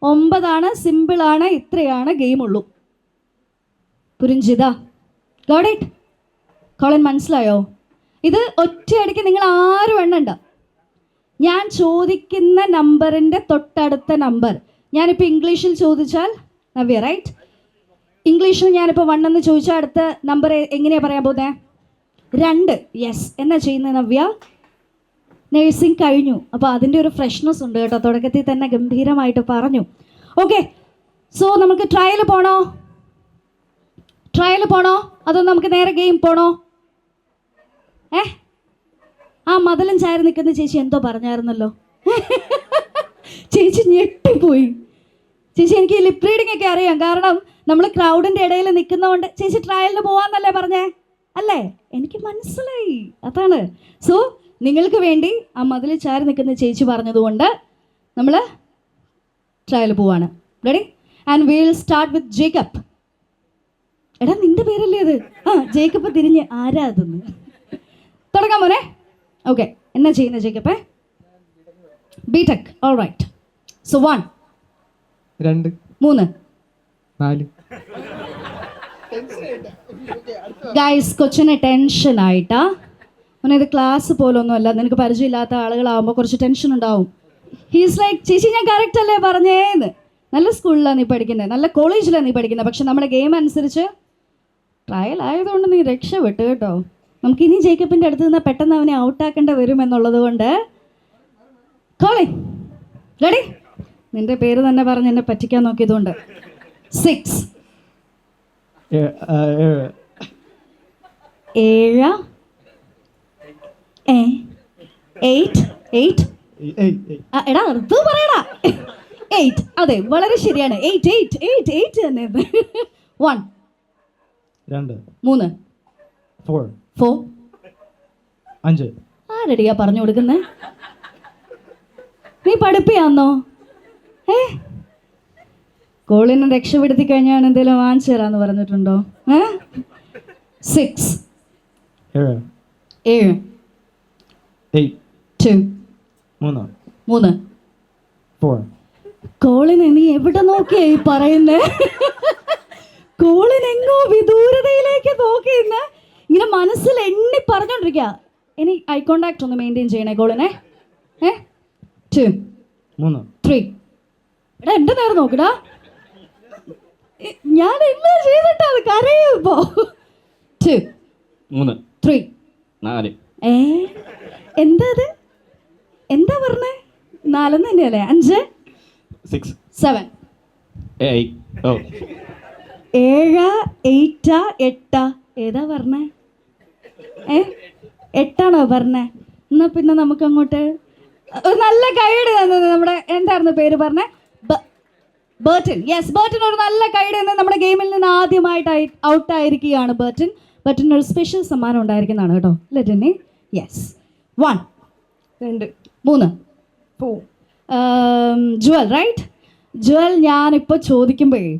9 ആണ്. സിമ്പിളാണ്, ഇത്രയാണ് ഗെയിമുള്ളൂ. പുരിഞ്ചിത, ഗോട്ട് ഇറ്റ്? കോളൻ മനസ്സിലായോ? ഇത് ഒറ്റയടിക്ക് നിങ്ങൾ ആരും എണ്ണണ്ട. ഞാൻ ചോദിക്കുന്ന നമ്പറിൻ്റെ തൊട്ടടുത്ത നമ്പർ. ഞാനിപ്പോൾ ഇംഗ്ലീഷിൽ ചോദിച്ചാൽ നവ്യ, റൈറ്റ്? ഇംഗ്ലീഷിൽ ഞാനിപ്പോൾ 1 എന്ന് ചോദിച്ചാൽ അടുത്ത നമ്പർ എങ്ങനെയാണ് പറയാൻ പോകുന്നത്? 2. യെസ്. എന്നാ ചെയ്യുന്നത് നവ്യ? നേഴ്സിംഗ് കഴിഞ്ഞു. അപ്പോൾ അതിൻ്റെ ഒരു ഫ്രഷ്നെസ് ഉണ്ട് കേട്ടോ. തുടക്കത്തിൽ തന്നെ ഗംഭീരമായിട്ട് പറഞ്ഞു. ഓക്കെ, സോ നമുക്ക് ട്രയൽ പോണോ അതോ നമുക്ക് നേരെ ഗെയിം പോണോ? ആ മതിലും ചാരി നിൽക്കുന്ന ചേച്ചി എന്തോ പറഞ്ഞായിരുന്നല്ലോ. ചേച്ചി ഞെട്ടിപ്പോയി. ചേച്ചി, എനിക്ക് ലിപ് റീഡിംഗ് ഒക്കെ അറിയാം, കാരണം നമ്മൾ ക്രൗഡിൻ്റെ ഇടയിൽ നിൽക്കുന്നതുകൊണ്ട്. ചേച്ചി ട്രയലിന് പോവാന്നല്ലേ പറഞ്ഞേ? അല്ലേ? എനിക്ക് മനസ്സിലായി, അതാണ്. സോ നിങ്ങൾക്ക് വേണ്ടി ആ മതിൽ ചാരി നിൽക്കുന്ന ചേച്ചി പറഞ്ഞതുകൊണ്ട് നമ്മൾ ട്രയൽ പോവാണ്. Ready? And will start with Jacob. എടാ, നിന്റെ പേരല്ലേ അത്? ജേക്കബ് തിരിഞ്ഞ് ആരാ അതെന്ന് തുടങ്ങാൻ മോനെ. ഓക്കെ, എന്നാ ചെയ്യുന്നത് Jacob? BTech. All right. So 1 2 3 4. Guys, കൊച്ചിന് ടെൻഷനായിട്ടാ മോനെ. ഇത് ക്ലാസ് പോലൊന്നുമല്ല. നിനക്ക് പരിചയമില്ലാത്ത ആളുകളാകുമ്പോൾ കുറച്ച് ടെൻഷൻ ഉണ്ടാവും. ഹീസ് ലൈക്ക്, ചേച്ചി ഞാൻ കറക്റ്റ് അല്ലേ പറഞ്ഞേന്ന്. നല്ല സ്കൂളിലാണ് നീ പഠിക്കുന്നത്, നല്ല കോളേജിലാണ് നീ പഠിക്കുന്നത്. പക്ഷെ നമ്മുടെ ഗെയിം അനുസരിച്ച് ട്രയൽ ആയതുകൊണ്ട് നീ രക്ഷപ്പെട്ടു കേട്ടോ. നമുക്കിനി ജേക്കബിൻ്റെ അടുത്ത് നിന്ന് പെട്ടെന്ന് അവനെ ഔട്ടാക്കേണ്ടി വരുമെന്നുള്ളത് കൊണ്ട് കോളി റെഡി? നിന്റെ പേര് തന്നെ പറഞ്ഞ് എന്നെ പറ്റിക്കാൻ നോക്കിയതുകൊണ്ട് 6 7 8 എടാ അടുത്ത് പറയടാ. 8. അതെ, വളരെ ശരിയാണ്. 8 തന്നെ. 1 2 3 4 5. ആരടിയാ പറഞ്ഞു കൊടുക്കുന്നേ? നീ പഠിപ്പിയാന്നോ? കോളിനെ രക്ഷപ്പെടുത്തി കഴിഞ്ഞാൽ എന്തെങ്കിലും വാങ്ങിച്ചു തരാന്ന് പറഞ്ഞിട്ടുണ്ടോ? 6 7 2 3 4. കോളിനെ നീ എവിടെ നോക്കിയാ ഈ പറയുന്നേ? കോളിൻ എങ്ങോ വിദൂരതയിലേക്ക് നോക്കിയിരുന്ന് ഇങ്ങനെ മനസ്സിൽ എണ്ണി പറഞ്ഞോണ്ടിരിക്കുക. ഇനി ഐ കോണ്ടാക്ട് ഒന്ന് മെയിൻറ്റെയിൻ ചെയ്യണേ കോളിനെ. 2 3. എടാ, എൻ്റെ നേരം നോക്കടാ. ഞാൻ എല്ലാം ചെയ്തിട്ടാ അത് കരയും ഇപ്പോ. 2 3 4. എന്താ അത്? എന്താ പറഞ്ഞേ? 4 തന്നെയല്ലേ? 5 6 7 8. 7 8 ഏതാ പറഞ്ഞേ? 8 പറഞ്ഞേ? എന്നാ പിന്നെ നമുക്ക് അങ്ങോട്ട് ഒരു നല്ല ഗൈഡ് തന്നത് നമ്മുടെ എന്തായിരുന്നു പേര് പറഞ്ഞേ? ബർട്ടൻ. യെസ്, ബർട്ടൻ ഒരു നല്ല ഗൈഡ് എന്ന് നമ്മുടെ ഗെയിമിൽ നിന്ന് ആദ്യമായിട്ട് ഔട്ടായിരിക്കുകയാണ് ബർട്ടൻ. ബർട്ടന് ഒരു സ്പെഷ്യൽ സമ്മാനം ഉണ്ടായിരിക്കുന്നതാണ് കേട്ടോ. ലെറ്റന്നെ. യെസ്. 1 2 3 4. ജുവൽ, റൈറ്റ്? ജുവൽ, ഞാനിപ്പോൾ ചോദിക്കുമ്പോഴേ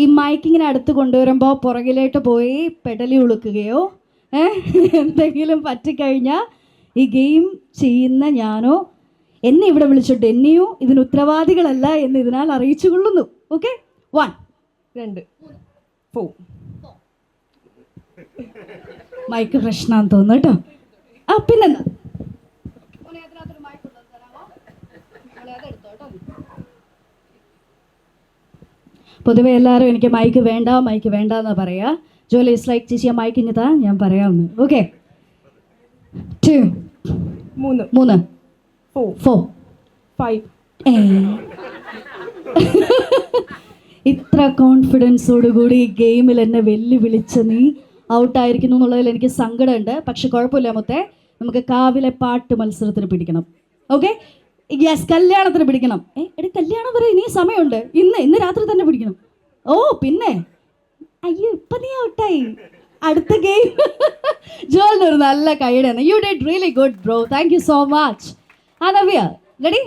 ഈ മൈക്കിങ്ങനെ അടുത്ത് കൊണ്ടുവരുമ്പോൾ പുറകിലോട്ട് പോയി പെടലി ഉളുക്കുകയോ എന്തെങ്കിലും പറ്റിക്കഴിഞ്ഞാൽ ഈ ഗെയിം ചെയ്യുന്ന ഞാനോ എന്നെ ഇവിടെ വിളിച്ച ഡെന്നിയോ ഇതിന് ഉത്തരവാദികളല്ല എന്ന് ഇതിനാൽ അറിയിച്ചു കൊള്ളുന്നു. ഓക്കെ, 1 2 4 മൈക്ക് പ്രശ്നമാണെന്ന് തോന്നുന്നു കേട്ടോ. ആ പിന്നെന്താ, പൊതുവെ എല്ലാവരും എനിക്ക് മൈക്ക് വേണ്ട എന്നാ പറയാ. ജോലി ഇസ് ലൈക്ക് ചേച്ചി ആ മൈക്ക് ഇങ്ങത്താ ഞാൻ പറയാമെന്ന്. ഓക്കെ, 2 3 4 5 ഇത്ര കോൺഫിഡൻസോടുകൂടി ഈ ഗെയിമിൽ എന്നെ വെല്ലുവിളിച്ച് നീ ഔട്ടായിരിക്കുന്നു എന്നുള്ളതിൽ എനിക്ക് സങ്കടമുണ്ട്. പക്ഷെ കുഴപ്പമില്ല മുത്തേ, നമുക്ക് കാവിലെ പാട്ട് മത്സരത്തിന് പിടിക്കണം. ഓക്കെ, യെസ്, കല്യാണത്തിന് പിടിക്കണം. എടി കല്യാണം വരെ ഇനി സമയമുണ്ട്. ഇന്ന് രാത്രി തന്നെ പിടിക്കണം. ഓ പിന്നെ അയ്യോ ഇപ്പം നീ ഔട്ടായി. അടുത്ത ഗെയിം ജോലിനൊരു നല്ല കൈയ്യടിയാണ്. You did really good bro, thank you so much. ആ നവ്യ റെഡി?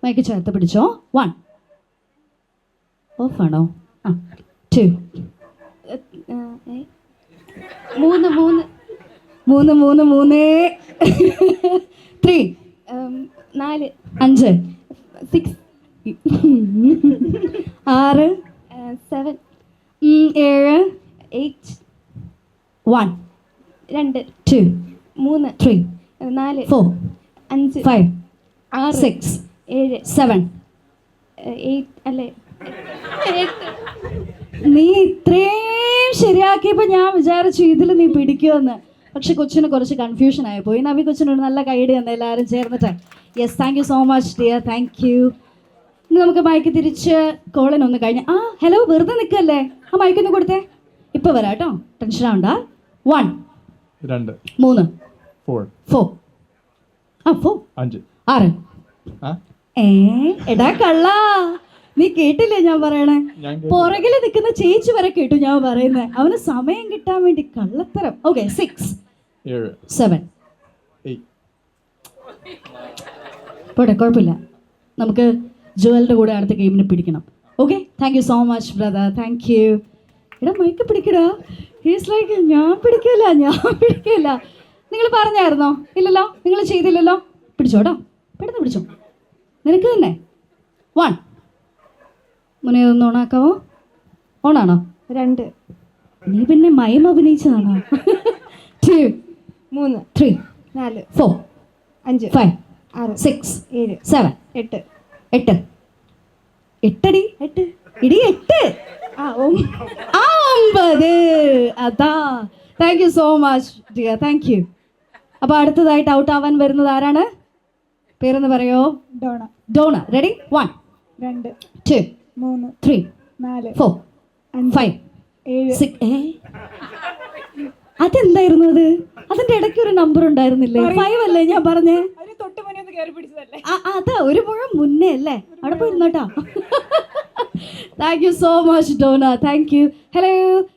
മൈക്ക് ചേർത്ത് പിടിച്ചോ. 1 ഓഫാണോ? 2 3 3 4 5 6 6 7 7 8 1 2 3 4 5 6 7 8 അല്ലേ? നീ ഇത്രയും ശരിയാക്കിയപ്പോൾ ഞാൻ വിചാരിച്ചു ഇതിൽ നീ പിടിക്കുമെന്ന്. പക്ഷെ കൊച്ചിന് കുറച്ച് കൺഫ്യൂഷൻ ആയി പോയി. നവി കൊച്ചിനൊരു നല്ല കൈഡി തന്നെ എല്ലാവരും ചേർന്നിട്ട്. Yes, thank you so much dear, thank you. ഇനി നമുക്ക് മൈക്ക് തിരിച്ച് കോളിനൊന്ന് കഴിഞ്ഞ് ഹലോ വെറുതെ നിൽക്കല്ലേ, ആ മൈക്കൊന്ന് കൊടുത്തേ. ഇപ്പം വരാം കേട്ടോ, ടെൻഷൻ ആവണ്ട. 1 2 3 4 4 4 5 6 എടാ കള്ളാ, നീ കേട്ടില്ലേ ഞാൻ പറയണേ? പുറകില് നിൽക്കുന്ന ചേച്ചി വരെ കേട്ടു ഞാൻ പറയുന്നത്. അവന് സമയം കിട്ടാൻ വേണ്ടി കള്ളത്തരം. ഓക്കെ, 6 7 പോട്ടെ, കുഴപ്പമില്ല. നമുക്ക് ജുവലിൻ്റെ കൂടെ അടുത്ത ഗെയിമിന് പിടിക്കണം. Okay, thank you so much brother, thank you. എടാ മൈക്ക് പിടിക്കടാ. ഹീസ് ലൈക്ക് ഞാൻ പിടിക്കില്ല. നിങ്ങൾ പറഞ്ഞായിരുന്നോ? ഇല്ലല്ലോ, നിങ്ങൾ ചെയ്തില്ലല്ലോ. പിടിച്ചോട്ടോ, പെട്ടെന്ന് പിടിച്ചോ. നിനക്ക് തന്നെ 1 മുന്നേ ഒന്ന് ഓണാക്കാവോ? ഓണാണോ? 2 നീ പിന്നെ മയം അഭിനയിച്ചതാണോ? 2 3 3 4 4 5 5 6 7 7 8 8 8 ഇടി 8 9. അതാ, thank you so much dear, thank you. അപ്പോൾ അടുത്തതായിട്ട് ഔട്ട് ആവാൻ വരുന്നത് ആരാണ്? പേരെന്ന് പറയോ? ഡോണ. റെഡി? 1 2 3 4 5 6 അതെന്തായിരുന്നു അത്? അതിന്റെ ഇടയ്ക്ക് ഒരു നമ്പർ ഉണ്ടായിരുന്നില്ലേ? 5 അല്ലേ ഞാൻ പറഞ്ഞേ? അതാ ഒരു മുഴം മുന്നേ അല്ലേ? അവിടെ പോയിരുന്നോട്ടാ. Thank you so much Dona, thank you. Hello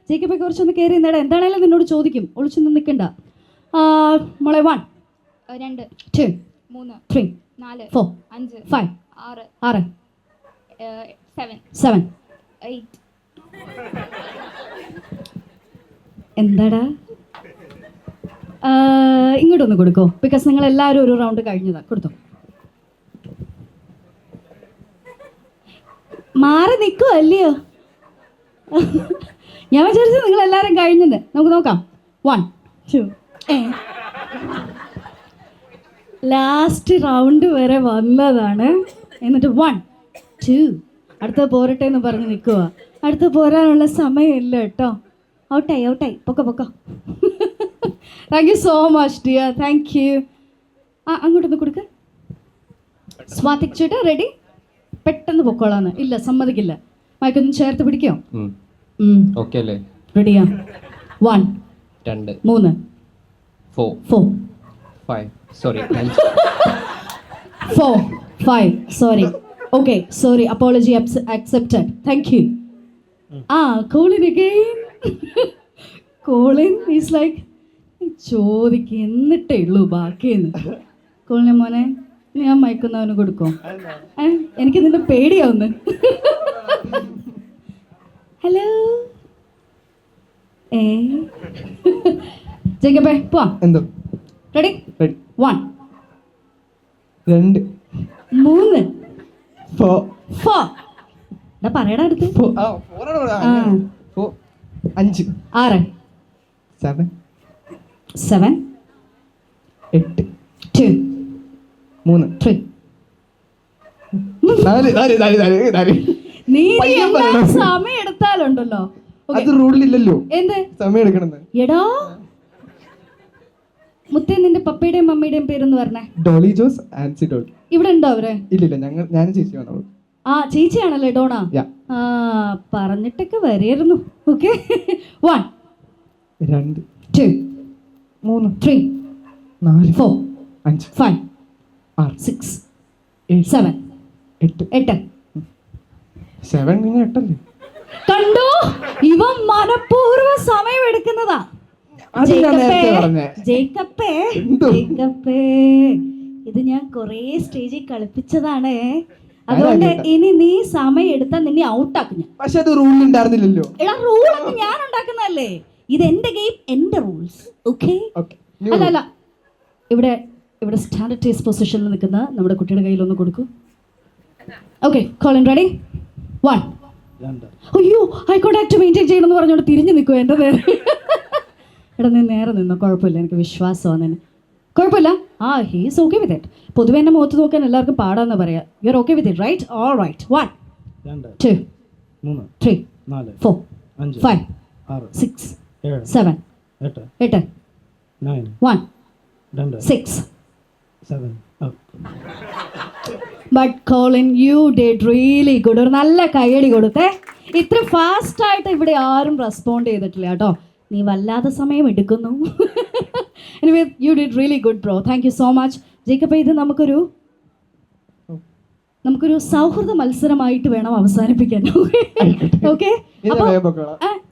ജേക്കബെ, കുറച്ചൊന്ന് കയറി നിന്നേടാ. എന്താണേലും നിന്നോട് ചോദിക്കും, ഒളിച്ചൊന്നും നിൽക്കണ്ട. മോളെ 1 2 2 3 4 4 5 5 6 7 8 എന്താടാ? ഇങ്ങോട്ടൊന്ന് കൊടുക്കോ, ബിക്കോസ് നിങ്ങൾ എല്ലാവരും ഒരു റൗണ്ട് കഴിഞ്ഞതാ. കൊടുത്തോ. മാറി നിൽക്കുമോ അല്ലയോ? ഞാൻ വിചാരിച്ചു നിങ്ങൾ എല്ലാവരും കഴിഞ്ഞത്. നമുക്ക് നോക്കാം. 1 2 ലാസ്റ്റ് റൗണ്ട് വരെ വന്നതാണ്. എന്നിട്ട് 1 2 അടുത്ത പോരട്ടെ എന്ന് പറഞ്ഞ് നിൽക്കുക. അടുത്ത പോരാനുള്ള സമയമില്ല കേട്ടോ. ഔട്ടായി. പൊക്കോ. Thank you so much dear, thank you. അങ്ങോട്ടൊന്ന് കൊടുക്ക. സ്വാതിക് ചേട്ടാ റെഡി? പെട്ടെന്ന് പൊക്കോളാന്ന്. ഇല്ല, സമ്മതിക്കില്ല. മൈക്കൊന്ന് ചേർത്ത് പിടിക്കോ? ഓക്കെ അല്ലേ? റെഡിയാ? 1 2 3 4 5 sorry 4 5 sorry. Okay, sorry, apology accepted, thank you. Colin again. Colin is like ചോദിക്കുക എന്നിട്ടേ ഉള്ളൂ ബാക്കിയെന്ന്. കോളിനെ മോനെ, ഞാൻ മയക്കുന്നവന് കൊടുക്കോ? എനിക്ക് നിന്റെ പേടിയാവുന്നു. ജേക്കബേ പോവാം. എന്തോ റെഡി? റെഡി. 1 2 3 4 4 എടാ പറയടാ അടുത്ത്. 5 6 7 7 8 2 3 3 4 നീ പയ്യെ എന്താ പറയണം. സമയം എടുത്താലുണ്ടല്ലോ. Okay. അത് റൂളിലില്ലല്ലോ എന്ത് സമയം എടുക്കണമെന്ന്. എടാ മുത്തേ, നിന്റെ പപ്പയുടെയും മമ്മിയുടെയും പേരൊന്ന് പറഞ്ഞേ. ഡോളി ജോസ്, ആൻസി ഡോളി. ഇവിടെ ഉണ്ടോ അവര്? ഇല്ലില്ല, ഞാനും ചേച്ചി വന്നോളൂ. ആ ചേച്ചിയാണല്ലേ ഡോണ? Yeah. ആ പറഞ്ഞിട്ടൊക്കെ വരെയായിരുന്നു. ഓക്കെ. 1 2 2 3 3 4 4 5 5 6 6 7 7 8 8 7 പിന്നെ 8 അല്ലേ? കണ്ടോ, ഇവൻ മനഃപൂർവ്വം സമയം എടുക്കുന്നതാ. അത് ഞാൻ നേരത്തെ പറഞ്ഞേ. ജേക്കപ്പേ, എന്തോ? ജേക്കപ്പേ, ഇത് ഞാൻ കൊറേ സ്റ്റേജിൽ കളിപ്പിച്ചതാണ്. അതുകൊണ്ട് ആരാ ഇനി നീ സമയം എടുത്താൽ നിന്നെ ഔട്ടാക്കും ഞാൻ. പക്ഷെ അത് റൂളിൽ ഉണ്ടായിരുന്നില്ലല്ലോ. എടാ റൂളൊക്കെ ഞാൻ ഉണ്ടാക്കുന്നതല്ലേ. ഇത് എന്റെ ഗെയിം, എന്റെ റൂൾസ്. ഓക്കെ? Okay. അല്ല അല്ല, ഇവിടെ ഇവിടെ സ്റ്റാൻഡേർഡൈസ് പൊസിഷനിൽ നിൽക്കുന്ന നമ്മുടെ കുട്ടിയുടെ കയ്യിൽ ഒന്ന് കൊടുക്കൂ. Okay, Colin ready? 1. അയ്യോ, ഐ കോണ്ടാക്ട് മെയിൻറ്റെയിൻ ചെയ്യണമെന്ന് പറഞ്ഞോണ്ട് തിരിഞ്ഞു നിൽക്കുമോ എൻ്റെ നേരെ? എടാ നീ നേരെ നിന്നോ, കുഴപ്പമില്ല, എനിക്ക് വിശ്വാസമാണ് നിന്നെ. കുഴപ്പമില്ല. ആ ഹീസ് ഓക്കെ വിത്ത് ഇറ്റ്. പൊതുവെ എന്നെ മുഖത്ത് നോക്കാൻ എല്ലാവർക്കും പാടാന്ന് പറയാം. You are okay with it, right? All right. 1 2 3 4 5 6 7 8 1 6 but Colin, you did really good. ഒരു നല്ല കയ്യടി കൊടുത്തേ. ഇത്ര ഫാസ്റ്റ് ആയിട്ട് ഇവിടെ ആരും റെസ്പോണ്ട് ചെയ്തിട്ടില്ല കേട്ടോ. നീ വല്ലാതെ സമയം എടുക്കുന്നു. Anyway, U did really good bro. Thank you so much. Jacob, ഇത് നമുക്കൊരു സൗഹൃദ മത്സരമായിട്ട് വേണം അവസാനിപ്പിക്കാൻ. ഓക്കെ?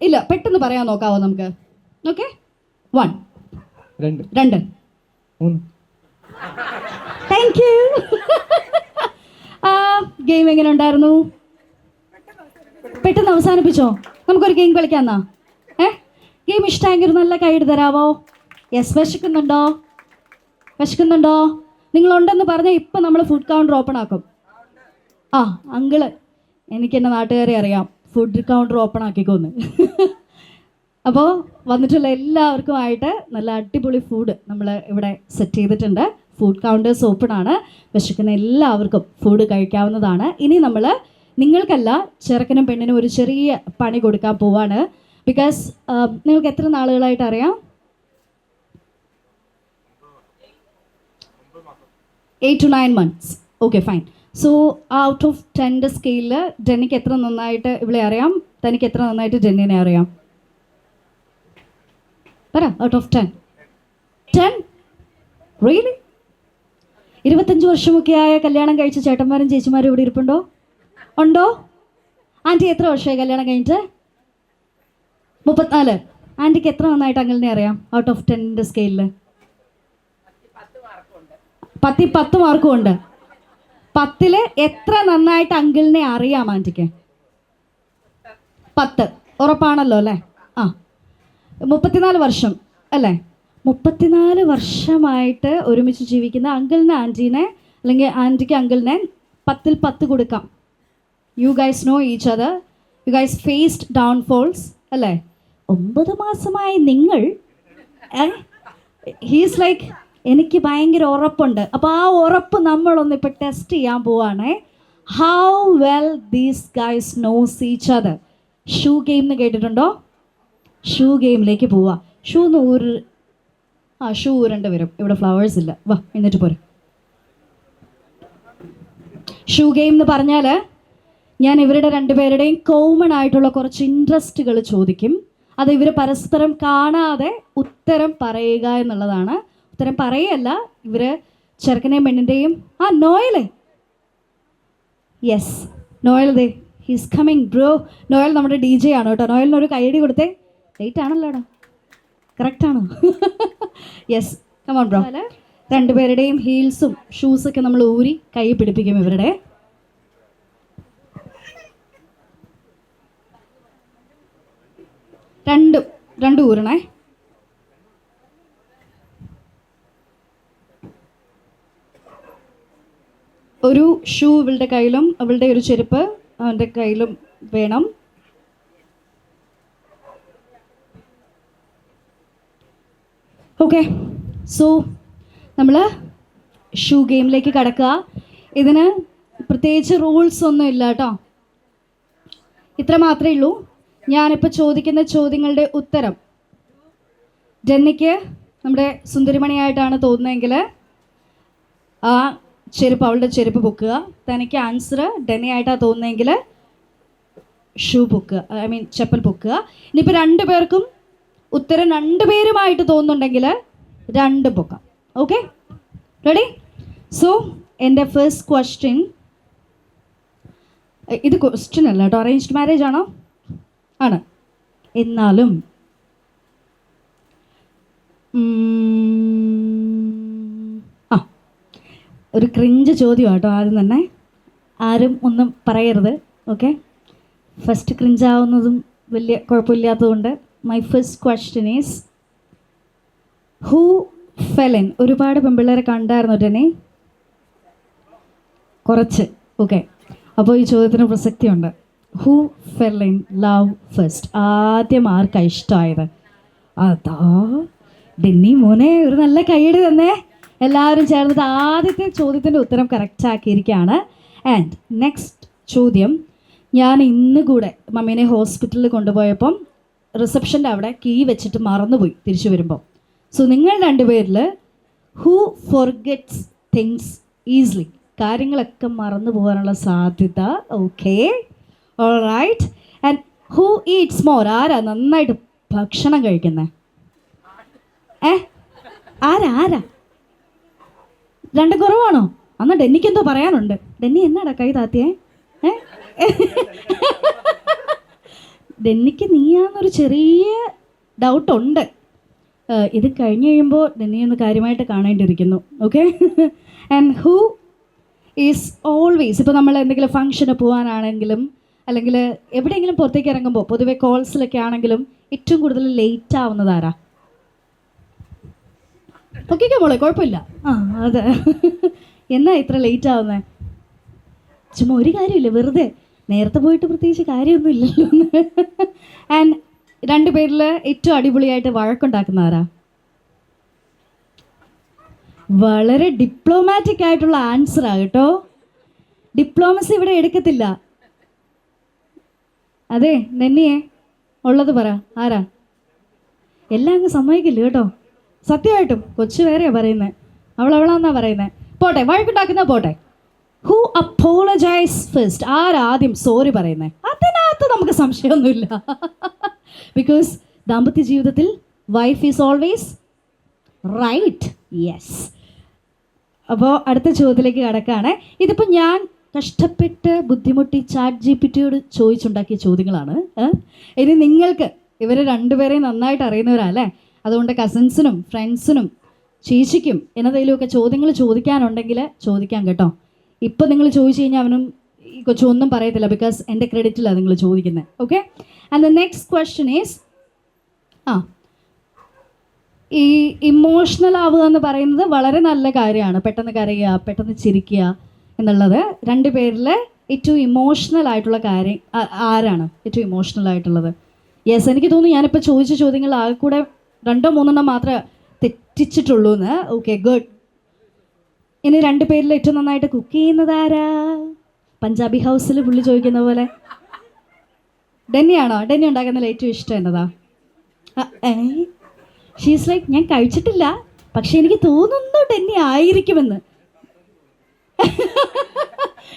ഇല്ല, പെട്ടെന്ന് പറയാൻ നോക്കാവോ നമുക്ക്? ഓക്കെ. 1 2 3 thank you. ഗെയിം എങ്ങനെ ഉണ്ടായിരുന്നു? പെട്ടെന്ന് അവസാനിപ്പിച്ചോ? നമുക്കൊരു ഗെയിം കളിക്കാന്നാ? ഗെയിം ഇഷ്ടമായെങ്കിൽ ഒരു നല്ല കൈയ്യടി തരാവോ? യെസ്. വിശക്കുന്നുണ്ടോ? നിങ്ങളുണ്ടെന്ന് പറഞ്ഞാൽ ഇപ്പം നമ്മൾ ഫുഡ് കൗണ്ടർ ഓപ്പൺ ആക്കും. ആ അങ്കിള്, എനിക്ക് എൻ്റെ നാട്ടുകാരെ അറിയാം, ഫുഡ് കൗണ്ടർ ഓപ്പൺ ആക്കിക്കോന്ന്. അപ്പോൾ വന്നിട്ടുള്ള എല്ലാവർക്കുമായിട്ട് നല്ല അടിപൊളി ഫുഡ് നമ്മൾ ഇവിടെ സെറ്റ് ചെയ്തിട്ടുണ്ട്. ഫുഡ് കൗണ്ടേഴ്സ് ഓപ്പൺ ആണ്. വിശക്കുന്ന എല്ലാവർക്കും ഫുഡ് കഴിക്കാവുന്നതാണ്. ഇനി നമ്മൾ നിങ്ങൾക്കല്ല, ചെറുക്കനും പെണ്ണിനും ഒരു ചെറിയ പണി കൊടുക്കാൻ പോവാണ്. ബിക്കോസ് നിങ്ങൾക്ക് എത്ര നാളുകളായിട്ട് അറിയാം? 8 to 9 months. Okay, fine. So out of 10 സ്കെയിലിൽ ഡെന്നിക്ക് എത്ര നന്നായിട്ട് ഇവിടെ അറിയാം? തനിക്ക് എത്ര നന്നായിട്ട് ഡെന്നിനെ അറിയാം? പറ. Out of 10. 10? റിയലി? 25 വർഷമൊക്കെ ആയ കല്യാണം കഴിച്ച ചേട്ടന്മാരും ചേച്ചിമാരും ഇവിടെ ഇരിപ്പുണ്ടോ? ഉണ്ടോ? ആൻറ്റി എത്ര വർഷമായി കല്യാണം കഴിഞ്ഞിട്ട്? 34. ആൻറ്റിക്ക് എത്ര നന്നായിട്ട് അങ്കിളിനെ അറിയാം ഔട്ട് ഓഫ് 10 സ്കെയിലിൽ? 10 മാർക്കും ഉണ്ട്. 10 എത്ര നന്നായിട്ട് അങ്കിളിനെ അറിയാം ആൻറ്റിക്ക്? 10 ഉറപ്പാണല്ലോ അല്ലേ? ആ 34 വർഷം അല്ലേ? 34 വർഷമായിട്ട് ഒരുമിച്ച് ജീവിക്കുന്ന അങ്കിളിന് ആൻറ്റീനെ, അല്ലെങ്കിൽ ആൻറ്റിക്ക് അങ്കിളിനെ 10ൽ 10 കൊടുക്കാം. You guys know each other, you guys faced downfalls അല്ലേ? 9 മാസമായി നിങ്ങൾ, ഹീസ് ലൈക്ക് എനിക്ക് ഭയങ്കര ഉറപ്പുണ്ട്. അപ്പോൾ ആ ഉറപ്പ് നമ്മളൊന്ന് ഇപ്പോൾ ടെസ്റ്റ് ചെയ്യാൻ പോവാണേ. How well these guys knows each other. Shoe game എന്ന് കേട്ടിട്ടുണ്ടോ? ഷൂ ഗെയിമിലേക്ക് പോവാ. ഷൂ ഊരേണ്ടി വരും. ഇവിടെ ഫ്ലവേഴ്സ് ഇല്ല. വാ, എന്നിട്ട് പോരെ. ഷൂ ഗെയിം എന്ന് പറഞ്ഞാൽ ഞാൻ ഇവരുടെ രണ്ടുപേരുടെയും കോമൺ ആയിട്ടുള്ള കുറച്ച് ഇൻട്രസ്റ്റുകൾ ചോദിക്കും. അത് ഇവർ പരസ്പരം കാണാതെ ഉത്തരം പറയുക എന്നുള്ളതാണ്. ഉത്തരം പറയല്ല, ഇവർ ചെറുക്കനെയും പെണ്ണിൻ്റെയും. നോയലേ, യെസ് നോയൽ, ദേ ഹീസ് കമ്മിങ് ബ്രോ. നോയൽ നമ്മുടെ DJ ആണ് കേട്ടോ. നോയലിനൊരു കൈയടി കൊടുത്തേ. ലേറ്റ് ആണല്ലോടാ, കറക്റ്റാണോ? Yes, come on bro. രണ്ടുപേരുടെയും ഹീൽസും ഷൂസൊക്കെ നമ്മൾ ഊരി കൈ പിടിപ്പിക്കും ഇവരുടെ. രണ്ടും ഊരണേ. ഷൂ ഇവളുടെ കയ്യിലും അവളുടെ ഒരു ചെരുപ്പ് അവൻ്റെ കയ്യിലും വേണം. ഓക്കെ, സോ നമ്മൾ ഷൂ ഗെയിമിലേക്ക് കടക്കുക. ഇതിന് പ്രത്യേകിച്ച് റൂൾസ് ഒന്നും ഇല്ല കേട്ടോ. ഇത്ര മാത്രമേ ഉള്ളൂ. ഞാനിപ്പോൾ ചോദിക്കുന്ന ചോദ്യങ്ങളുടെ ഉത്തരം ഡെന്നിക്ക് നമ്മുടെ സുന്ദരിമണിയായിട്ടാണ് തോന്നുന്നതെങ്കിൽ ആ ചെരുപ്പ് അവളുടെ ചെരുപ്പ് പൊക്കുക. തനിക്ക് ആൻസർ ഡെന്നി ആയിട്ടാണ് തോന്നുന്നതെങ്കിൽ ഷൂ പൊക്കുക, ഐ മീൻ ചെപ്പൽ പൊക്കുക. ഇനിയിപ്പോൾ 2 പേർക്കും ഉത്തരം 2 പേരുമായിട്ട് തോന്നുന്നുണ്ടെങ്കിൽ 2 പൊക്കാം. Okay, ready? സോ എൻ്റെ ഫസ്റ്റ് ക്വസ്റ്റ്യൻ, ഇത് ക്വസ്റ്റ്യൻ അല്ല കേട്ടോ, അറേഞ്ച്ഡ് മാരേജ് ആണോ? ആണ്. എന്നാലും ഒരു ക്രിഞ്ച് ചോദ്യം കേട്ടോ. ആദ്യം തന്നെ ആരും ഒന്നും പറയരുത്. ഓക്കെ, ഫസ്റ്റ് ക്രിഞ്ചാവുന്നതും വലിയ കുഴപ്പമില്ലാത്തതുകൊണ്ട് my first question is who ഫെലൻ. ഒരുപാട് പെൺപിള്ളേരെ കണ്ടായിരുന്നു ടെന്നെ? കുറച്ച്. ഓക്കെ, അപ്പോൾ ഈ ചോദ്യത്തിന് പ്രസക്തിയുണ്ട്. Who fell in love first? ആദ്യം ആർക്കാണ് ഇഷ്ടമായത്? അതാ ഡെന്നി മോനെ, ഒരു നല്ല കൈയ്യടി തന്നെ. എല്ലാവരും ചേർന്നിട്ട് ആദ്യത്തെ ചോദ്യത്തിൻ്റെ ഉത്തരം കറക്റ്റ് ആക്കിയിരിക്കുകയാണ്. ആൻഡ് നെക്സ്റ്റ് ചോദ്യം, ഞാൻ ഇന്ന് കൂടെ മമ്മീനെ ഹോസ്പിറ്റലിൽ കൊണ്ടുപോയപ്പം റിസപ്ഷൻ്റെ അവിടെ കീ വെച്ചിട്ട് മറന്നുപോയി തിരിച്ചു വരുമ്പോൾ. സോ നിങ്ങൾ 2 പേരിൽ ഹൂ ഫോർഗെറ്റ്സ് തിങ്സ് ഈസിലി? കാര്യങ്ങളൊക്കെ മറന്നു പോകാനുള്ള സാധ്യത. Okay, alright. And who eats more? ആരാ നന്നായിട്ട് ഭക്ഷണം കഴിക്കുന്നത്? ആരാ? 2 കുറവാണോ? അന്ന് ഡെന്നിക്ക് എന്തോ പറയാനുണ്ട്. ഡെന്നി എന്നാടാ കൈ താത്തിയേ? ഡെന്നിക്ക് നീയാന്നൊരു ചെറിയ ഡൗട്ടുണ്ട്. ഇത് കഴിഞ്ഞ് കഴിയുമ്പോൾ ഡെന്നി ഒന്ന് കാര്യമായിട്ട് കാണേണ്ടിയിരിക്കുന്നു. Okay, and who is always, ഇപ്പോൾ നമ്മൾ എന്തെങ്കിലും ഫംഗ്ഷന് പോകാനാണെങ്കിലും അല്ലെങ്കിൽ എവിടെയെങ്കിലും പുറത്തേക്ക് ഇറങ്ങുമ്പോൾ പൊതുവെ കോൾസിലൊക്കെ ആണെങ്കിലും ഏറ്റവും കൂടുതൽ ലേറ്റ് ആവുന്നതാരാ? ഓക്കെ മോളെ, കുഴപ്പമില്ല. അതെ, എന്നാ ഇത്ര ലേറ്റ് ആവുന്നത്? ചുമ്മാ ഒരു കാര്യമില്ല, വെറുതെ നേരത്തെ പോയിട്ട് പ്രത്യേകിച്ച് കാര്യമൊന്നും ഇല്ലല്ലോ. ആൻഡ് 2 പേരിൽ ഏറ്റവും അടിപൊളിയായിട്ട് വഴക്കുണ്ടാക്കുന്നവരാ? വളരെ ഡിപ്ലോമാറ്റിക് ആയിട്ടുള്ള ആൻസറാ കേട്ടോ. ഡിപ്ലോമസി ഇവിടെ എടുക്കത്തില്ല. അതെ നെന്നിയെ ഉള്ളത് പറ, ആരാ? എല്ലാം അങ്ങ് സമ്മതിക്കില്ല കേട്ടോ. സത്യമായിട്ടും കൊച്ചു വേറെയാ പറയുന്നത്, അവളാന്നാ പറയുന്നത്. പോട്ടെ, വഴക്കുണ്ടാക്കുന്ന പോട്ടെ. Who apologises first? ആരാദ്യം സോറി പറയുന്നത്? അതിനകത്ത് നമുക്ക് സംശയമൊന്നുമില്ല. ബിക്കോസ് ദാമ്പത്യ ജീവിതത്തിൽ wife is always right. Yes. അപ്പോൾ അടുത്ത ചോദ്യത്തിലേക്ക് കടക്കുകയാണ്. ഇതിപ്പോൾ ഞാൻ കഷ്ടപ്പെട്ട് ബുദ്ധിമുട്ടി ChatGPT ചോദിച്ചുണ്ടാക്കിയ ചോദ്യങ്ങളാണ്. ഇനി നിങ്ങൾക്ക് ഇവർ 2 പേരെയും നന്നായിട്ട് അറിയുന്നവരാ അല്ലേ? അതുകൊണ്ട് കസിൻസിനും ഫ്രണ്ട്സിനും ചേച്ചിക്കും എന്നതിലുമൊക്കെ ചോദ്യങ്ങൾ ചോദിക്കാനുണ്ടെങ്കിൽ ചോദിക്കാം കേട്ടോ. ഇപ്പം നിങ്ങൾ ചോദിച്ചു കഴിഞ്ഞാൽ അവനും ഈ കൊച്ചൊന്നും പറയത്തില്ല, ബിക്കോസ് എൻ്റെ ക്രെഡിറ്റിലാണ് നിങ്ങൾ ചോദിക്കുന്നത്. Okay, and the next question is, ഈ ഇമോഷണൽ ആവുക എന്ന് പറയുന്നത് വളരെ നല്ല കാര്യമാണ്. പെട്ടെന്ന് കരയുക, പെട്ടെന്ന് ചിരിക്കുക എന്നുള്ളത്. 2 പേരിൽ ഏറ്റവും ഇമോഷണൽ ആയിട്ടുള്ള കാര്യം ആരാണ്? ഏറ്റവും ഇമോഷണൽ ആയിട്ടുള്ളത്? യെസ്, എനിക്ക് തോന്നുന്നു ഞാനിപ്പോൾ ചോദിച്ച ചോദ്യങ്ങൾ ആകെ കൂടെ 2 or 3 മാത്രമേ തെറ്റിച്ചിട്ടുള്ളൂ എന്ന്. Okay, good. ഇനി 2 പേരിൽ ഏറ്റവും നന്നായിട്ട് കുക്ക് ചെയ്യുന്നത് ആരാ? പഞ്ചാബി ഹൗസിൽ പുള്ളി ചോദിക്കുന്ന പോലെ ഡെന്നിയാണോ? ഡെന്നി ഉണ്ടാക്കുന്നതിൽ ഏറ്റവും ഇഷ്ടം എന്നതാ? ഷീസ് ലൈക്ക്, ഞാൻ കഴിച്ചിട്ടില്ല പക്ഷെ എനിക്ക് തോന്നുന്നു ഡെന്നി ആയിരിക്കുമെന്ന്.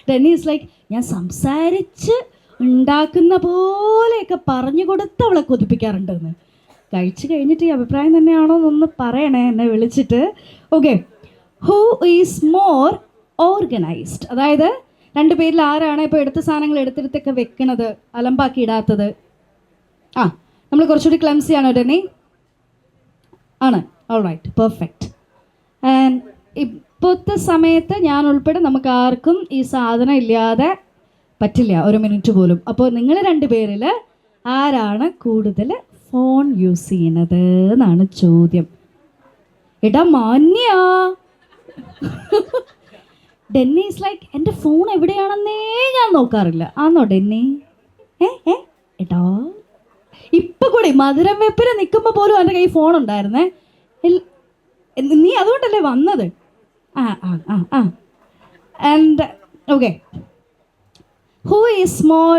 ഡെന്നി ഈസ് ലൈക്ക്, ഞാൻ സംസാരിച്ച് ഉണ്ടാക്കുന്ന പോലെയൊക്കെ പറഞ്ഞു കൊടുത്ത് അവളെ കൊതിപ്പിക്കാറുണ്ടെന്ന്. കഴിച്ചു കഴിഞ്ഞിട്ട് ഈ അഭിപ്രായം തന്നെയാണോ എന്നൊന്ന് പറയണേ എന്നെ വിളിച്ചിട്ട്. Okay, who is more organised? അതായത് 2 പേരിൽ ആരാണ് ഇപ്പോൾ എടുത്ത സാധനങ്ങൾ എടുത്തെടുത്തൊക്കെ വെക്കണത്, അലമ്പാക്കി ഇടാത്തത്? നമ്മൾ കുറച്ചുകൂടി ക്ലംസി ആണോ ഡെന്നി? ആണ്. Alright, perfect. ആൻഡ് ഇപ്പോഴത്തെ സമയത്ത് ഞാൻ ഉൾപ്പെടെ നമുക്ക് ആർക്കും ഈ സാധനം ഇല്ലാതെ പറ്റില്ല, 1 മിനിറ്റ് പോലും. അപ്പോൾ നിങ്ങൾ 2 പേരിൽ ആരാണ് കൂടുതൽ ഫോൺ യൂസ് ചെയ്യണത് എന്നാണ് ചോദ്യം. എടാ മാന്യ, ഡെന്നീസ് ലൈക്ക് എൻ്റെ ഫോൺ എവിടെയാണെന്നേ ഞാൻ നോക്കാറില്ല. ആന്നോ ഡെന്നി? ഏട്ടാ ഇപ്പം കൂടി മധുരം വെപ്പിന് നിൽക്കുമ്പോൾ പോലും എൻ്റെ കയ്യിൽ ഫോൺ ഉണ്ടായിരുന്നേ. നീ അതുകൊണ്ടല്ലേ വന്നത്? And okay, who is more,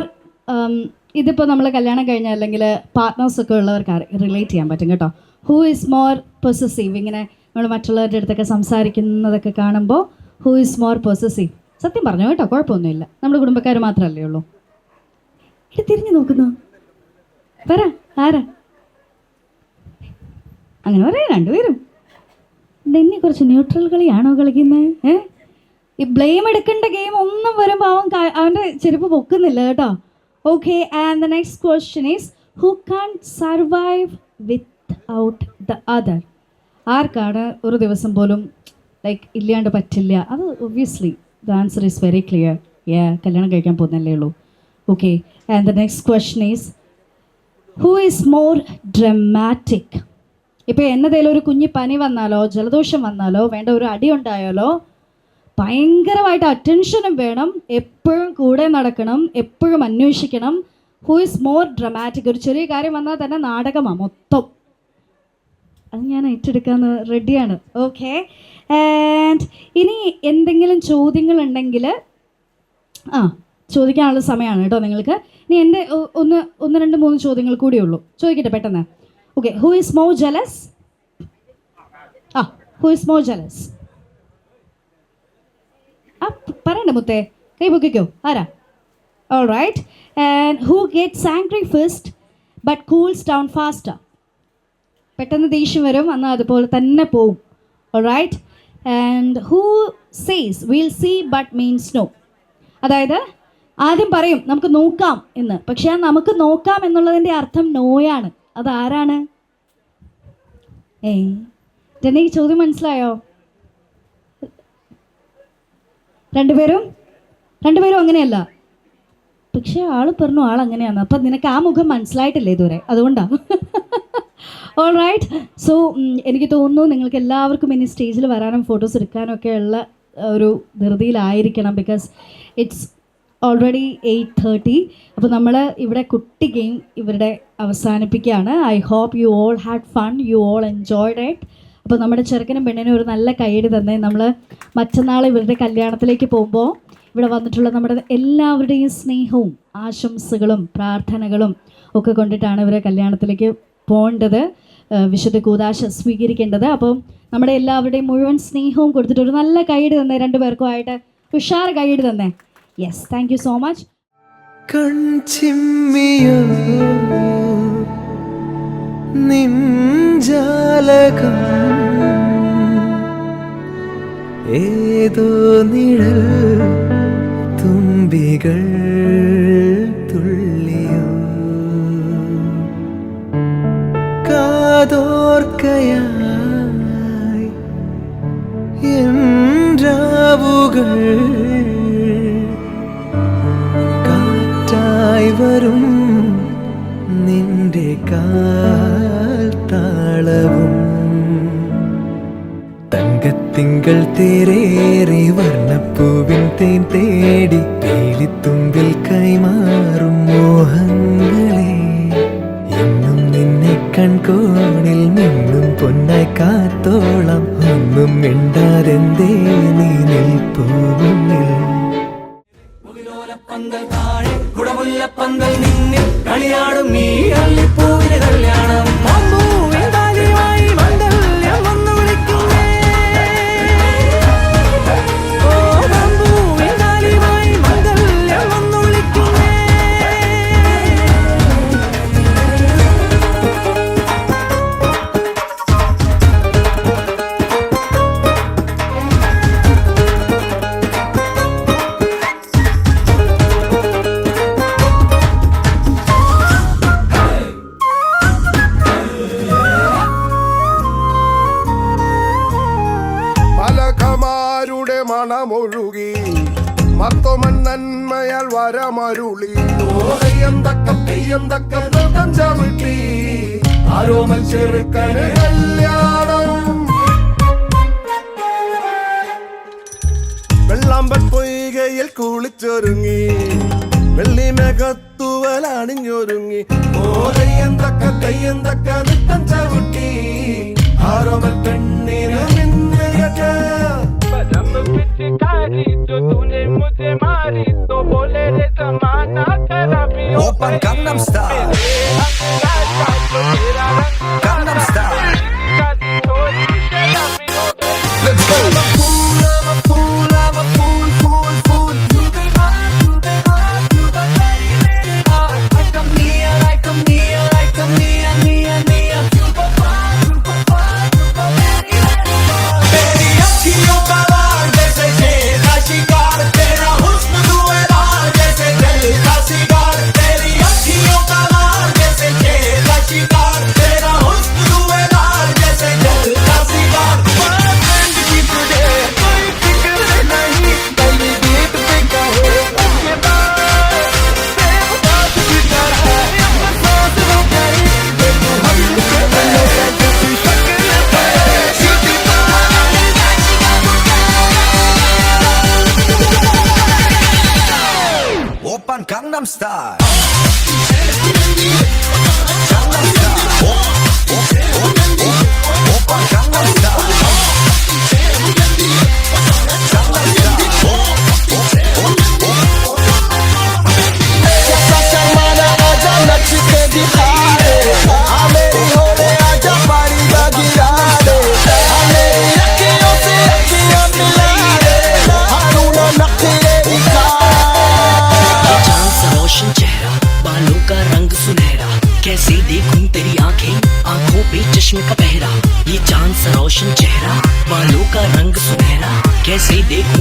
ഇതിപ്പോൾ നമ്മൾ കല്യാണം കഴിഞ്ഞാൽ അല്ലെങ്കിൽ പാർട്ട്നേഴ്സൊക്കെ ഉള്ളവർക്ക് റിലേറ്റ് ചെയ്യാൻ പറ്റും കേട്ടോ. Who is more possessive? ഇങ്ങനെ നമ്മൾ മറ്റുള്ളവരുടെ അടുത്തൊക്കെ സംസാരിക്കുന്നതൊക്കെ കാണുമ്പോൾ ഹൂ ഈസ് മോർ പൊസസീവ്? സത്യം പറഞ്ഞു കേട്ടോ, കുഴപ്പമൊന്നുമില്ല, നമ്മുടെ കുടുംബക്കാർ മാത്രമല്ലേ ഉള്ളൂ. ഇത് തിരിഞ്ഞു നോക്കുന്നു, പറ ആരാ? അങ്ങനെ പറയാം രണ്ടുപേരും. ഡെന്നി കുറച്ച് ന്യൂട്രൽ കളിയാണോ കളിക്കുന്നത്? ഈ ബ്ലെയിം എടുക്കേണ്ട ഗെയിം ഒന്നും വരുമ്പോൾ അവൻ്റെ ചെരുപ്പ് പൊക്കുന്നില്ല കേട്ടോ. Okay, and the next question is who can survive without the other? ആർക്കാണ് ഒരു ദിവസം പോലും ലൈക്ക് ഇല്ലാണ്ട് പറ്റില്ല? അത് obviously the answer is very clear. കല്യാണം കഴിക്കാൻ പോകുന്നല്ലേ ഉള്ളൂ. Okay, and the next question is who is more dramatic? ഇപ്പോൾ എന്നതേലും ഒരു കുഞ്ഞ് പനി വന്നാലോ ജലദോഷം വന്നാലോ വേണ്ട ഒരു അടി ഉണ്ടായാലോ ഭയങ്കരമായിട്ട് അറ്റൻഷനും വേണം, എപ്പോഴും കൂടെ നടക്കണം, എപ്പോഴും അന്വേഷിക്കണം. Who is more dramatic? ഒരു ചെറിയ കാര്യം വന്നാൽ തന്നെ നാടകമാണ് മൊത്തം. അത് ഞാൻ ഏറ്റെടുക്കാന്ന് റെഡിയാണ്. ഓക്കെ, ആൻഡ് ഇനി എന്തെങ്കിലും ചോദ്യങ്ങളുണ്ടെങ്കിൽ ചോദിക്കാനുള്ള സമയമാണ് കേട്ടോ നിങ്ങൾക്ക്. ഇനി എൻ്റെ ഒന്ന് രണ്ട് മൂന്ന് ചോദ്യങ്ങൾ കൂടിയേ ഉള്ളൂ, ചോദിക്കട്ടെ പെട്ടെന്ന്. Okay, who is more jealous? Who is more jealous? പറയണ്ട മുത്തേ, കൈ പൊക്കിക്കോ, ആരാ? All right, and who gets angry first but cools down faster? പെട്ടെന്ന് ദേഷ്യം വരും, എന്നാൽ അതുപോലെ തന്നെ പോവും. All right, and who says will see but means no? അതായത് ആദ്യം പറയും നമുക്ക് നോക്കാം എന്ന്, പക്ഷെ ആ നമുക്ക് നോക്കാം എന്നുള്ളതിൻ്റെ അർത്ഥം നോയാണ്. അതാരാണ്? ജെന്നി ചോദ്യം മനസ്സിലായോ? രണ്ടുപേരും അങ്ങനെയല്ല, പക്ഷെ ആള് പറഞ്ഞു ആൾ അങ്ങനെയാണ്. അപ്പം നിനക്ക് ആ മുഖം മനസ്സിലായിട്ടില്ലേ ഇതുവരെ, അതുകൊണ്ടാണ്. ഓൾ റൈറ്റ്, സോ എനിക്ക് തോന്നുന്നു നിങ്ങൾക്ക് എല്ലാവർക്കും ഇനി സ്റ്റേജിൽ വരാനും ഫോട്ടോസ് എടുക്കാനും ഒക്കെ ഉള്ള ഒരു ധൃതിയിലായിരിക്കണം. Because it's already 8:30. അപ്പോൾ നമ്മൾ ഇവിടെ കുട്ടി ഗെയിം ഇവരുടെ അവസാനിപ്പിക്കുകയാണ്. I hope you all had fun, you all enjoyed it. അപ്പോൾ നമ്മുടെ ചെറുക്കനും പെണ്ണിനും ഒരു നല്ല കൈയ്യടി തന്നെ. നമ്മൾ മറ്റന്നാൾ ഇവരുടെ കല്യാണത്തിലേക്ക് പോകുമ്പോൾ ഇവിടെ വന്നിട്ടുള്ള നമ്മുടെ എല്ലാവരുടെയും സ്നേഹവും ആശംസകളും പ്രാർത്ഥനകളും ഒക്കെ കൊണ്ടിട്ടാണ് ഇവരെ കല്യാണത്തിലേക്ക് പോകേണ്ടത്, വിശുദ്ധ കൂദാശ സ്വീകരിക്കേണ്ടത്. അപ്പം നമ്മുടെ എല്ലാവരുടെയും മുഴുവൻ സ്നേഹവും കൊടുത്തിട്ട് ഒരു നല്ല കൈയ്യടി തന്നെ രണ്ടുപേർക്കുമായിട്ട്, ഉഷാർ കൈയ്യടി തന്നെ. Yes, thank you so much. കൺചിമ്മിയോ നിഞ്ചാലകം ഏതോ നിഴൽ തുമ്പികൾ തുള്ളിയോ കാതോർക്കയായി രാവുകൾ കാറ്റായി വരും നിന്റെ കാൽ താളവും തങ്കത്തിങ്കൾ തേരേറി വർണ്ണപ്പൂവിൻ തേൻ തേടി തേലിത്തുമ്പിൽ കൈമാറും മോഹങ്ങളെ എന്നും നിന്നെ കൺകോണിൽ നിന്നും പൊന്നായി കാത്തോളം ഒന്നും മിണ്ടാരെന്തേ നീ നിൽപ്പൂ മുന്നിൽ പന്തൽ താഴെ കുടമുല്ലപ്പന്തൽ നിന്നിൽ കളിയാടും നീ അള്ളിപ്പൂവിന് കല്യാണം. മണമൊഴുകി മർത്തോമൻ നന്മയാൽ വരമരുളി ചവിട്ടി ആരോമൽ ചെറുക്കന് കല്യാണം. വെള്ള വെള്ളാമ്പൽ പൊയ്കയിൽ കുളിച്ചൊരുങ്ങി വെള്ളിമേഘത്തൂവലണിഞ്ഞൊരുങ്ങി തെയ്യന്തക്ക നൃത്തം ചവിട്ടി ആരോമൽ പെണ്ണിന് മിന്നുകെട്ട Open Gangnam Style. Gangnam Style. Let's go. I'm a fool, I'm a fool, I'm a fool, fool, fool. You be hot, you be hot, you be very, very hot. I come near, I come near, I come near, near, near. You go far, you go far, you go very, very far. तेरी अखियों का लाल जैसे शेर का शिकार, तेरा हुस्न धुएंधार जैसे जल का सिगार. तेरी अखियों का लाल जैसे शेर का शिकार, तेरा हुस्न धुएंधार जैसे जल का cigar. Open Gangnam Style. Gangnam Style. Open Gangnam Style. रोशन चेहरा, बालों का रंग सुनहरा, कैसे देखूं तेरी आंखें, आंखों पे चश्मे का पहरा. ये चांद सा रोशन चेहरा, बालों का रंग सुनहरा, कैसे देखूं